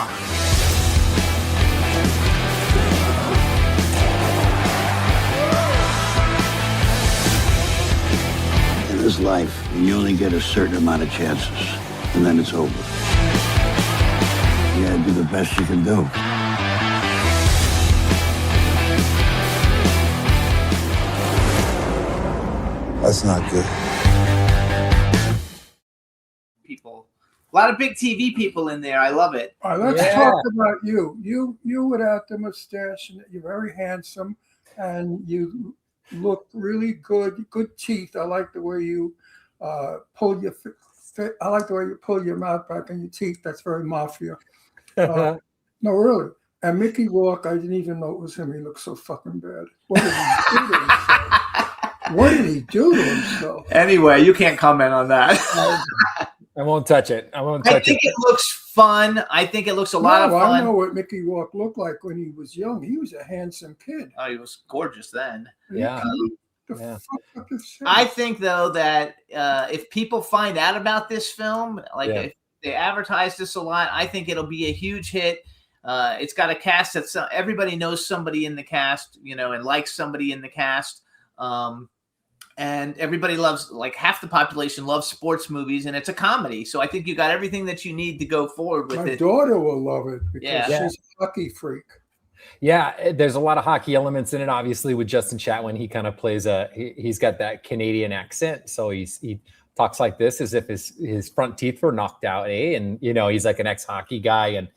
In this life, you only get a certain amount of chances, and then it's over. You gotta do the best you can do.
That's not good.
People. A lot of big TV people in there. I love it.
All right, let's talk about you. You without the mustache, and you're very handsome, and you look really good. Good teeth. I like the way you pull your. I like the way you pull your mouth back and your teeth. That's very mafia. No, really. And Mickey Rourke, I didn't even know it was him. He looked so fucking bad. What did he do to himself? What did he do to himself?
Anyway, you can't comment on that.
I won't touch it.
I think it looks fun. I think it looks a lot of fun.
I know what Mickey Rourke looked like when he was young. He was a handsome kid.
Oh, he was gorgeous then.
Yeah.
I think, though, that if people find out about this film, like if they advertise this a lot, I think it'll be a huge hit. It's got a cast that everybody knows somebody in the cast, and likes somebody in the cast. And everybody loves, like half the population loves sports movies, and it's a comedy. So I think you got everything that you need to go forward with it.
My daughter will love it because she's a hockey freak.
Yeah, there's a lot of hockey elements in it. Obviously, with Justin Chatwin, he kind of plays he's got that Canadian accent, so he talks like this as if his front teeth were knocked out, and he's like an ex-hockey guy. And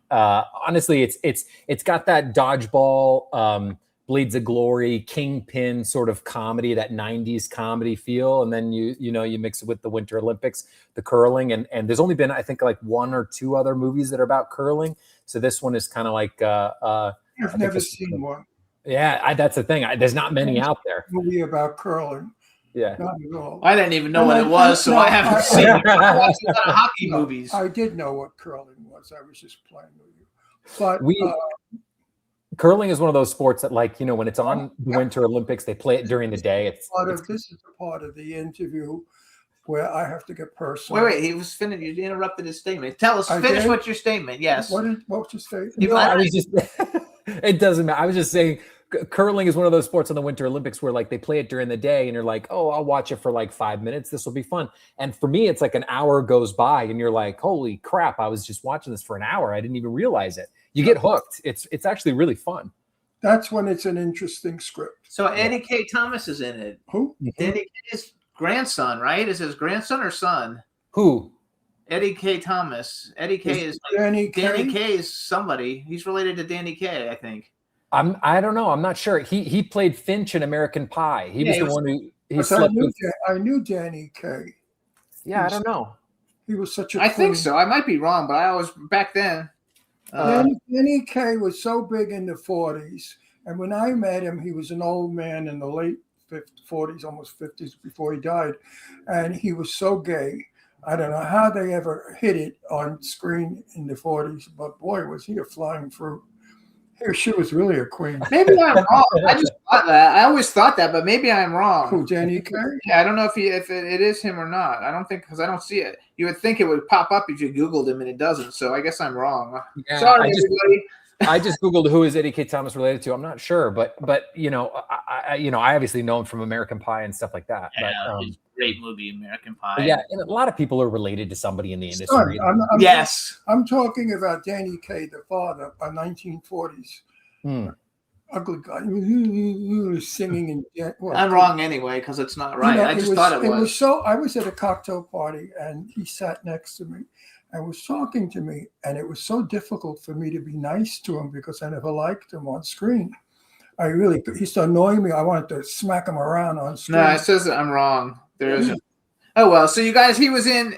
honestly, it's got that dodgeball, Bleeds of Glory, Kingpin sort of comedy, that 90s comedy feel. And then you mix it with the Winter Olympics, the curling, and there's only been, I think, like one or two other movies that are about curling. So this one is kind of like
I've never seen one.
Yeah, that's the thing. There's not many out there.
Movie about curling.
Yeah.
Not at all.
I didn't even know what it was, so I haven't seen it. I watched a lot of hockey movies.
I did know what curling was. I was just playing with you. But
curling is one of those sports that, like, when it's on the Winter Olympics, they play it during the day.
This is a part of the interview where I have to get personal.
Wait, he was finished. You interrupted his statement. Tell us, finish what's your statement. Yes.
What's your statement?
I was just, it doesn't matter. I was just saying, curling is one of those sports in the Winter Olympics where like they play it during the day and you're like, oh, I'll watch it for like 5 minutes. This will be fun. And for me, it's like an hour goes by and you're like, holy crap, I was just watching this for an hour. I didn't even realize it. You get hooked. It's actually really fun.
That's when it's an interesting script.
So Eddie K. Thomas is in it.
Who?
Eddie K's grandson, right? Is his grandson or son?
Who?
Eddie K. Thomas. Eddie K. is like,
Danny
K. is somebody. He's related to Danny K. I think.
I don't know. I'm not sure. He played Finch in American Pie. He was the one who slept with.
I knew Danny K.
Yeah, I don't know.
He was such a.
I think so. I might be wrong, but I always back then.
Danny K. was so big in the 40s, and when I met him, he was an old man in the late 40s, almost 50s before he died, and he was so gay. I don't know how they ever hit it on screen in the 40s, but boy, was he a flying fruit. She was really a queen.
Maybe I'm wrong. I just thought that. I always thought that, but maybe I'm wrong.
Who, Danny K?
Yeah, I don't know if it is him or not. I don't think, because I don't see it. You would think it would pop up if you Googled him, and it doesn't. So I guess I'm wrong.
Yeah,
Sorry, everybody.
I just Googled who is Eddie K. Thomas related to. I'm not sure, but I obviously know him from American Pie and stuff like that.
Yeah,
but
it's a great movie, American Pie.
Yeah, and a lot of people are related to somebody in the industry.
Yes.
I'm talking about Danny K., the father, a 1940s. Ugly guy singing in. Well,
I'm wrong anyway because it's not right. I just thought it was.
I was at a cocktail party and he sat next to me and was talking to me, and it was so difficult for me to be nice to him because I never liked him on screen. He used to annoy me. I wanted to smack him around on screen.
No, it says that I'm wrong. There isn't. Oh well. So you guys, he was in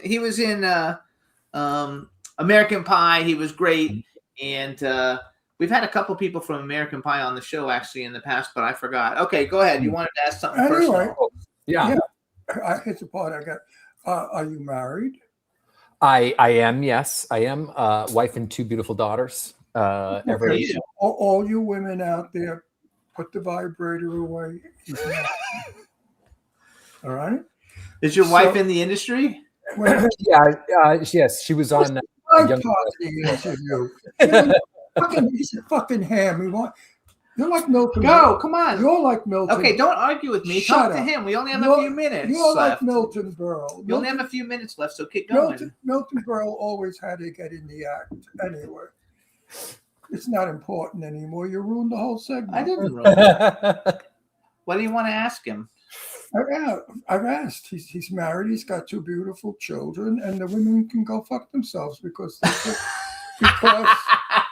American Pie. He was great, and we've had a couple people from American Pie on the show actually in the past, but I forgot. Okay, go ahead. You wanted to ask something personal?
Yeah.
I hit the part. I got. Are you married?
I am. Yes, I am. Wife and 2 beautiful daughters.
All you women out there, put the vibrator away. All right.
Is your wife in the industry?
Yes, she was on.
He's a fucking ham. You're like Milton.
Come on.
You're like Milton.
Okay, don't argue with me. Talk to him. We only have a few minutes.
You're
left.
like Milton Berle.
You only have a few minutes left, so keep going.
Milton Berle always had to get in the act anyway. It's not important anymore. You ruined the whole segment.
I didn't ruin it. What do you want to ask him?
I've asked. He's married. He's got 2 beautiful children, and the women can go fuck themselves because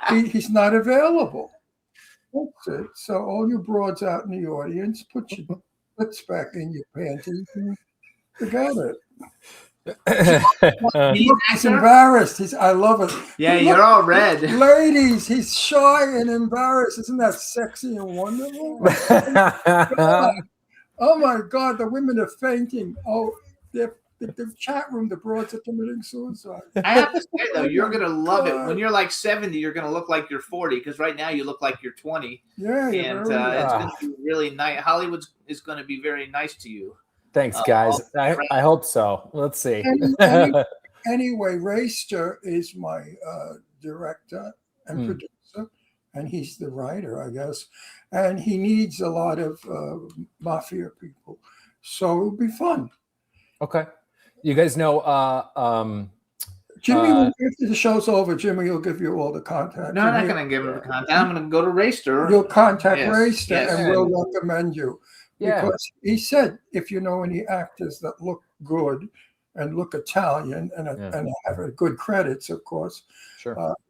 he's not available. That's it. So all you broads out in the audience, put your butts back in your panties and forget it. He's embarrassed. I love it.
Yeah, you're all red.
Ladies, he's shy and embarrassed. Isn't that sexy and wonderful? Oh my God, the women are fainting. Oh, the chat room, the broads are committing suicide.
I have to say though, you're gonna love it. When you're like 70, you're gonna look like you're 40 because right now you look like you're 20.
Yeah,
and it's gonna be really nice. Hollywood is gonna be very nice to you.
Thanks, guys. I hope so. Let's see.
Anyway, Rayster is my director and producer, and he's the writer, I guess. And he needs a lot of mafia people, so it'll be fun.
Okay. You guys know
Jimmy will, after the show's over, Jimmy will give you all the contact.
No, I'm not going to give him the contact. I'm going to go to Rayster.
You'll contact Rayster and we'll recommend you.
Yeah.
Because he said if you know any actors that look good and look Italian and have good credits, of course,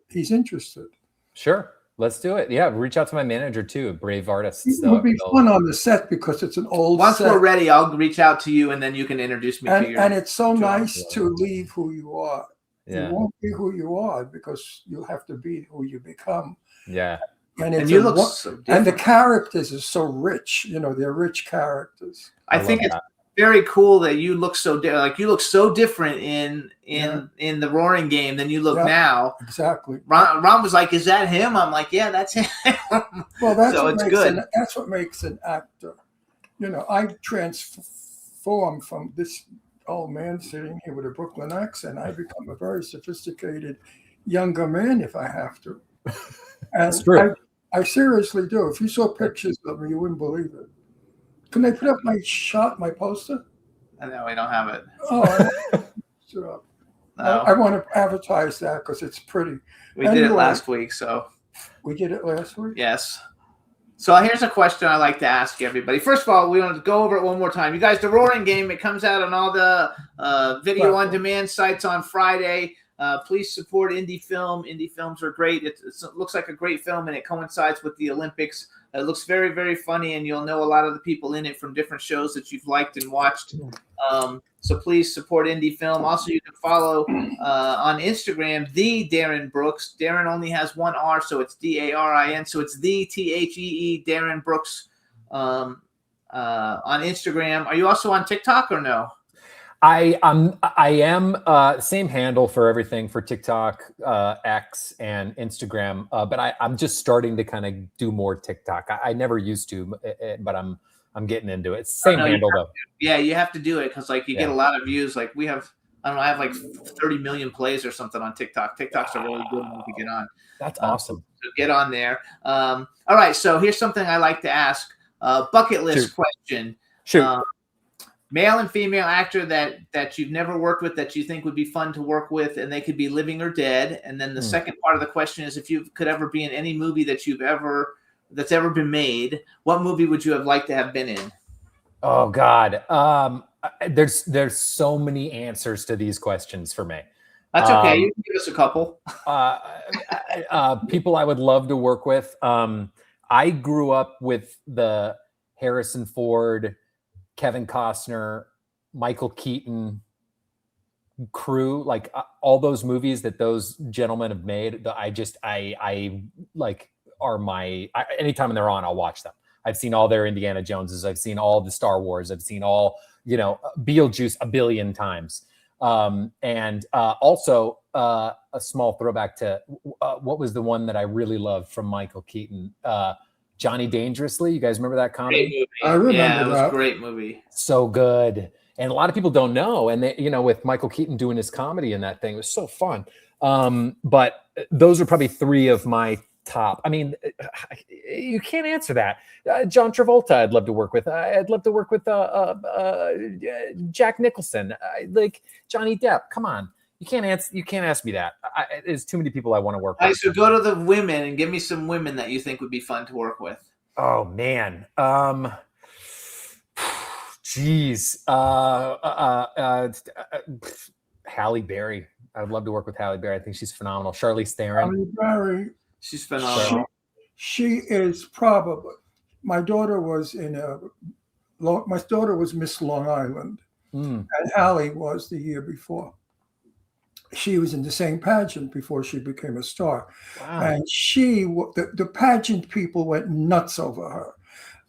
he's interested.
Sure. Let's do it. Yeah, reach out to my manager too. Brave artists.
It would be fun on the set because it's an old
Once
set.
we're ready, I'll reach out to you and then you can introduce me to your
And it's so nice to leave who you are.
Yeah.
You won't be who you are because you'll have to be who you become.
Yeah.
And
you look so different.
And the characters are so rich. You know, they're rich characters.
I think it's very cool that you look so like you look so different in the Roaring Game than you look now.
Exactly.
Ron was like, "Is that him?" I'm like, "Yeah, that's him."
Well, that's
so
what
it's
makes
good.
That's what makes an actor. You know, I transform from this old man sitting here with a Brooklyn accent. I become a very sophisticated younger man if I have to.
That's true.
I seriously do. If you saw pictures of me, you wouldn't believe it. Can they put up my poster?
I know we don't have it.
Oh,
No.
I want to advertise that because it's pretty.
We did it last week, so.
We did it last week?
Yes. So here's a question I like to ask everybody. First of all, we want to go over it one more time. You guys, The Roaring Game, it comes out on all the video on demand sites on Friday. Please support indie film. Indie films are great. It looks like a great film, and it coincides with the Olympics. It looks very, very funny, and you'll know a lot of the people in it from different shows that you've liked and watched. So please support indie film. Also, you can follow on Instagram, the Darin Brooks. Darin only has one R, so it's Darin. So it's the THEE Darin Brooks on Instagram. Are you also on TikTok or no?
I am same handle for everything for TikTok, X, and Instagram. But I'm just starting to kind of do more TikTok. I never used to, but I'm getting into it. Same handle though.
Yeah, you have to do it because like you get a lot of views. Like we have, I don't know, I have like 30 million plays or something on TikTok. TikTok's a really good one to get on.
That's awesome.
So get on there. All right, so here's something I like to ask. Bucket list question.
Sure.
Male and female actor that you've never worked with that you think would be fun to work with, and they could be living or dead. And then the second part of the question is if you could ever be in any movie that's ever been made, what movie would you have liked to have been in?
Oh God. There's so many answers to these questions for me.
That's okay. You can give us a couple.
People I would love to work with. I grew up with the Harrison Ford, Kevin Costner, Michael Keaton crew, like all those movies that those gentlemen have made. I like are my anytime they're on, I'll watch them. I've seen all their Indiana Joneses. I've seen all the Star Wars. I've seen all, Beetlejuice a billion times. And also a small throwback to what was the one that I really loved from Michael Keaton? Johnny Dangerously. You guys remember that comedy?
I remember
that. It was
that.
a great movie.
So good. And a lot of people don't know. And they, with Michael Keaton doing his comedy in that thing, it was so fun. But those are probably three of my top. I mean, you can't answer that. John Travolta, I'd love to work with. I'd love to work with Jack Nicholson, like Johnny Depp. Come on. You can't ask me that. There's too many people I want to work with.
All right, so go to the women and give me some women that you think would be fun to work with.
Oh man. Geez. Halle Berry. I would love to work with Halle Berry. I think she's phenomenal. Charlize Theron.
Halle Berry.
She's phenomenal.
She is probably. My daughter was Miss Long Island, and Halle was the year before. She was in the same pageant before she became a star.
Wow.
And the pageant people went nuts over her.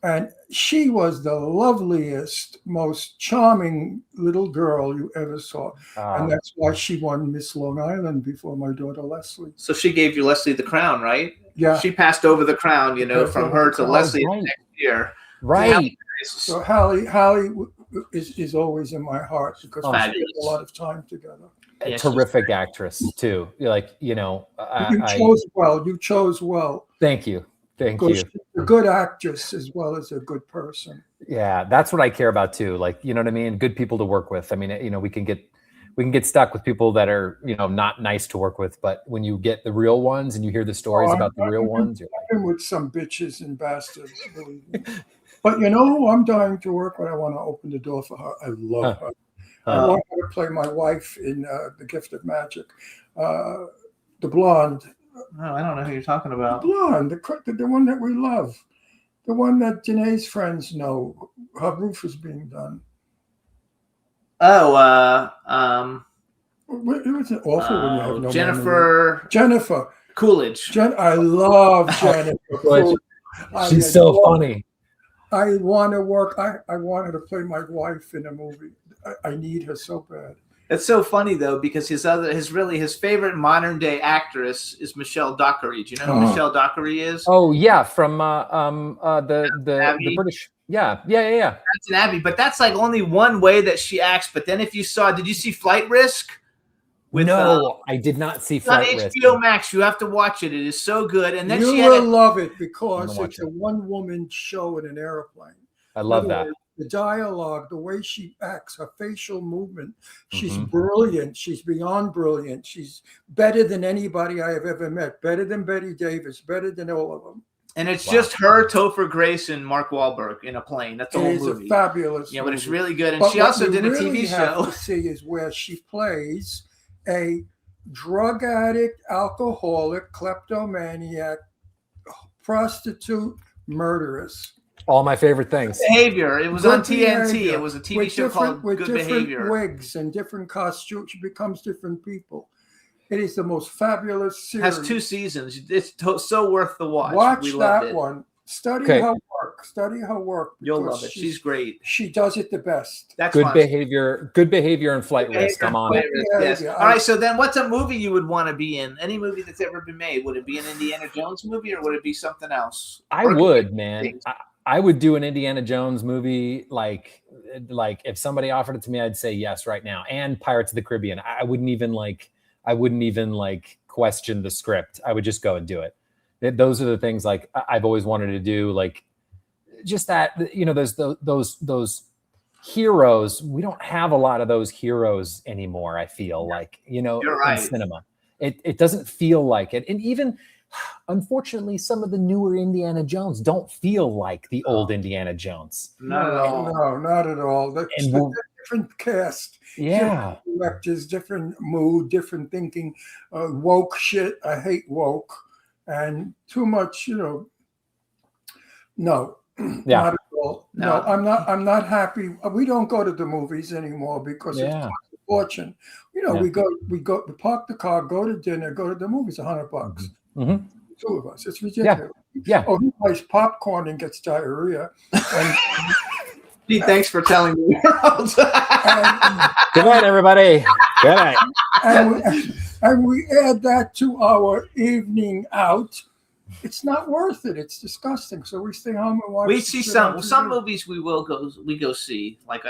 And she was the loveliest, most charming little girl you ever saw. And that's why she won Miss Long Island before my daughter Leslie.
So she gave you Leslie the crown, right?
Yeah.
She passed over the crown, from her to Leslie next year.
Right.
So Halle is always in my heart because we spent a lot of time together.
Terrific actress too. You
chose well.
Thank you. Thank you.
She's a good actress as well as a good person.
Yeah, that's what I care about too. Like, you know what I mean? Good people to work with. I mean, we can get stuck with people that are, not nice to work with. But when you get the real ones and you hear the stories about the real ones, you're
like, with some bitches and bastards. Believe me. But who I'm dying to work with? I want to open the door for her. I love her. I want her to play my wife in The Gift of Magic. The blonde.
Oh, I don't know who you're talking about.
The blonde, the one that we love. The one that Janae's friends know. Her roof is being done.
Oh,
it was awful when you have no
Jennifer Coolidge.
I love Jennifer Coolidge.
She's so funny.
I want to work. I want her to play my wife in a movie. I need her so bad.
It's so funny though because his favorite modern day actress is Michelle Dockery. Do you know who Michelle Dockery is?
Oh yeah, from the British. Yeah.
That's an Abby, but that's like only one way that she acts. But then if you saw, did you see Flight Risk?
No, I did not see
It's on
Flight Risk.
HBO Max. You have to watch it. It is so good. And then
You
she had
will love it because
I'm gonna
it's a one-woman show in an airplane.
I love
In other
that.
words, the dialogue, the way she acts, her facial movement, she's
Mhm.
brilliant. She's beyond brilliant. She's better than anybody I have ever met. Better than Betty Davis. Better than all of them.
And it's just her, Topher Grace, and Mark Wahlberg in a plane. That's the
It
whole
is
movie.
a fabulous
Yeah, but it's
movie.
really good. And
But
she
what
also
you
did a
really
TV
have
show.
to see is where she plays a drug addict, alcoholic, kleptomaniac, prostitute, murderess.
All my favorite things.
Behavior. It was
Good
on TNT.
behavior.
It was a TV
With
show called
with
Good
different
Behavior.
wigs and different costumes. She becomes different people. It is the most fabulous
It
series.
has 2 seasons. It's so worth the watch.
Watch
We loved
that
it.
one. Study
Okay.
her work. Study her work.
You'll
because
love it. She's great.
She does it the best.
That's
Good
fun.
behavior. Good behavior and Flight Risk. I'm on it.
Yes.
Yeah,
All right. So then, what's a movie you would want to be in? Any movie that's ever been made? Would it be an Indiana Jones movie, or would it be something else?
I
Or it could
would,
be
man.
things.
I would do an Indiana Jones movie. Like if somebody offered it to me, I'd say yes right now. And Pirates of the Caribbean. I wouldn't even question the script. I would just go and do it. Those are the things like I've always wanted to do. Like just that, there's those heroes. We don't have a lot of those heroes anymore. I feel like,
You're right.
in cinema, it doesn't feel like it. And even, unfortunately, some of the newer Indiana Jones don't feel like the old Indiana Jones.
Not at all.
No, not at all. That's
And
a
we're-
different cast.
Yeah.
Different directors, different mood, different thinking. Woke shit. I hate woke. And too much, No.
Yeah.
Not at all. No, I'm not happy. We don't go to the movies anymore because it's
Yeah.
cost a fortune.
Yeah.
We park the car, go to dinner, go to the movies, $100.
Mhm.
2 of us. It's ridiculous.
Yeah.
Oh, he buys popcorn and gets diarrhea. And,
Gee, thanks for telling me.
Good night, everybody. Good night.
and we add that to our evening out. It's not worth it. It's disgusting. So we stay home and watch.
We
the
see
shit
some
on
some
TV.
movies we go see. Like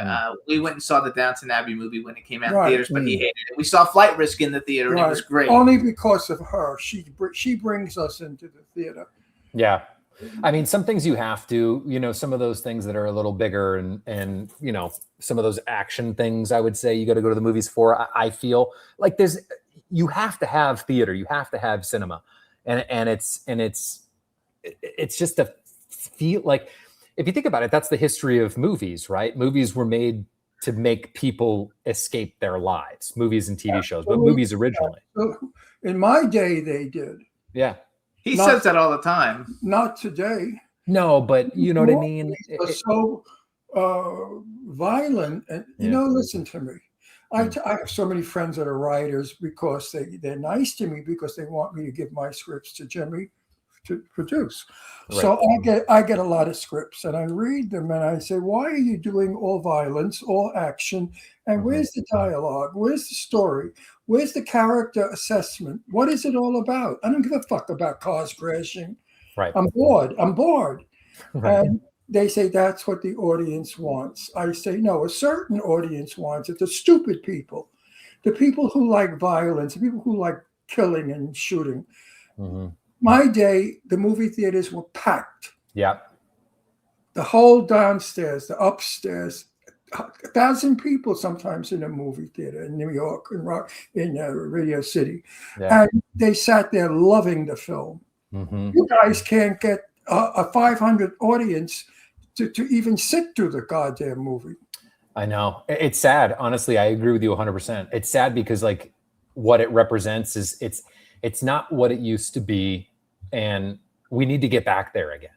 we went and saw the Downton Abbey movie when it came out in
Right.
theaters, but he hated it. We saw Flight Risk in the theater, and it was great.
Only because of her. She brings us into the theater.
Yeah. I mean, some things you have to, some of those things that are a little bigger and some of those action things, I would say you got to go to the movies for. I feel like you have to have theater, you have to have cinema. And it's just a feel like, if you think about it, that's the history of movies, right? Movies were made to make people escape their lives, movies and TV shows, but movies originally.
So in my day, they did.
Yeah.
He says that all the time.
Not today.
No, but you know what I mean?
Are so violent. And, listen to me. I have so many friends that are writers because they're nice to me because they want me to give my scripts to Jimmy to produce.
Right.
So I get a lot of scripts and I read them and I say, why are you doing all violence, all action? And where's the dialogue? Where's the story? Where's the character assessment? What is it all about? I don't give a fuck about cars crashing.
Right.
I'm bored.
Right.
And they say that's what the audience wants. I say, no, a certain audience wants it. The stupid people, the people who like violence, the people who like killing and shooting.
Mm-hmm.
My day, the movie theaters were packed.
Yeah.
The whole downstairs, the upstairs, 1,000 people sometimes in a movie theater in New York, in Radio City.
Yeah.
And they sat there loving the film.
Mm-hmm.
You guys can't get a 500 audience to even sit through the goddamn movie.
I know. It's sad. Honestly, I agree with you 100%. It's sad because like what it represents is it's not what it used to be. And we need to get back there again.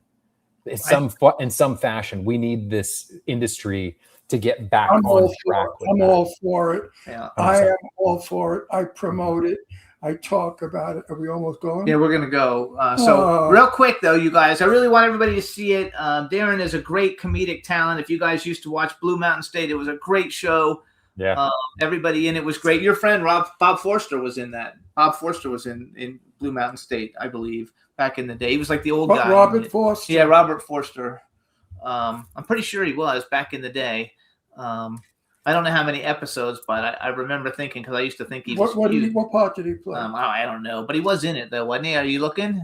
In some fashion, we need this industry to get back on track.
I'm all for it.
Yeah,
I am all for it. I promote it. I talk about it. Are we almost going?
Yeah, we're gonna go. So real quick though, you guys, I really want everybody to see it. Darin is a great comedic talent. If you guys used to watch Blue Mountain State, it was a great show.
Yeah.
Everybody in it was great. Your friend Bob Forster was in that. Bob Forster was in Blue Mountain State, I believe, back in the day. He was like the old guy.
Robert Forster.
Yeah, Robert Forster. I'm pretty sure he was back in the day. I don't know how many episodes, but I remember thinking, because I used to think he was
What part did he play?
I don't know, but he was in it though, wasn't he? Are you looking?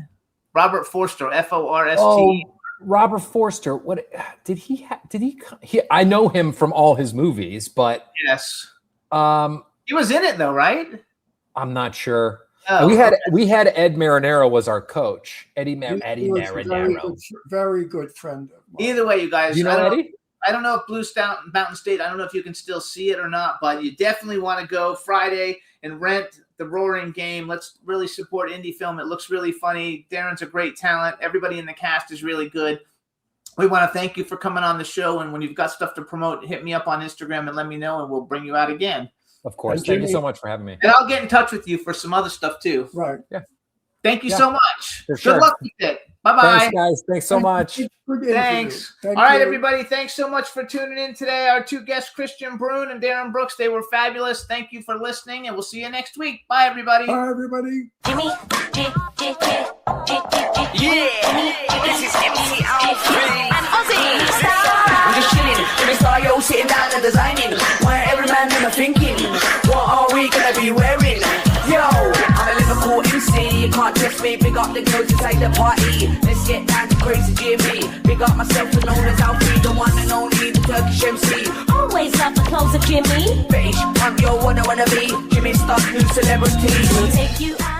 Robert Forster, Forst.
Oh, Robert Forster. What did he? I know him from all his movies, but
yes, he was in it though, right?
I'm not sure.
Oh,
we had Ed Marinero was our coach. Eddie Marinero.
Very good friend of mine.
Either way, you guys.
You know Eddie?
I don't know if Mountain State, I don't know if you can still see it or not, but you definitely want to go Friday and rent The Roaring Game. Let's really support indie film. It looks really funny. Darin's a great talent. Everybody in the cast is really good. We want to thank you for coming on the show. And when you've got stuff to promote, hit me up on Instagram and let me know, and we'll bring you out again.
Of course. Thank you so much for having me.
And I'll get in touch with you for some other stuff too.
Right.
Yeah.
Thank you so much.
For sure.
Good luck with it. Bye-bye.
Thanks, guys. Thanks so much.
Thanks. All right, everybody. Thanks so much for tuning in today. Our two guests, Kristian Bruun and Darin Brooks, they were fabulous. Thank you for listening, and we'll see you next week. Bye, everybody.
Bye, everybody.
Jimmy, this is MC Alfred and Ozzy. I'm just chilling, Jimmy Star, yo, sitting down and designing. Where every man in thinking, what are we gonna be wearing? Yo, I'm a Liverpool MC, you can't test me. Big up the girls inside the party. Let's get down to crazy Jimmy. Big up myself and known as Alfie, the one and only, the Turkish MC.
Always love the clothes of Jimmy.
Bitch, I'm your one I wanna be. Jimmy Star, new celebrity.
We'll take you out.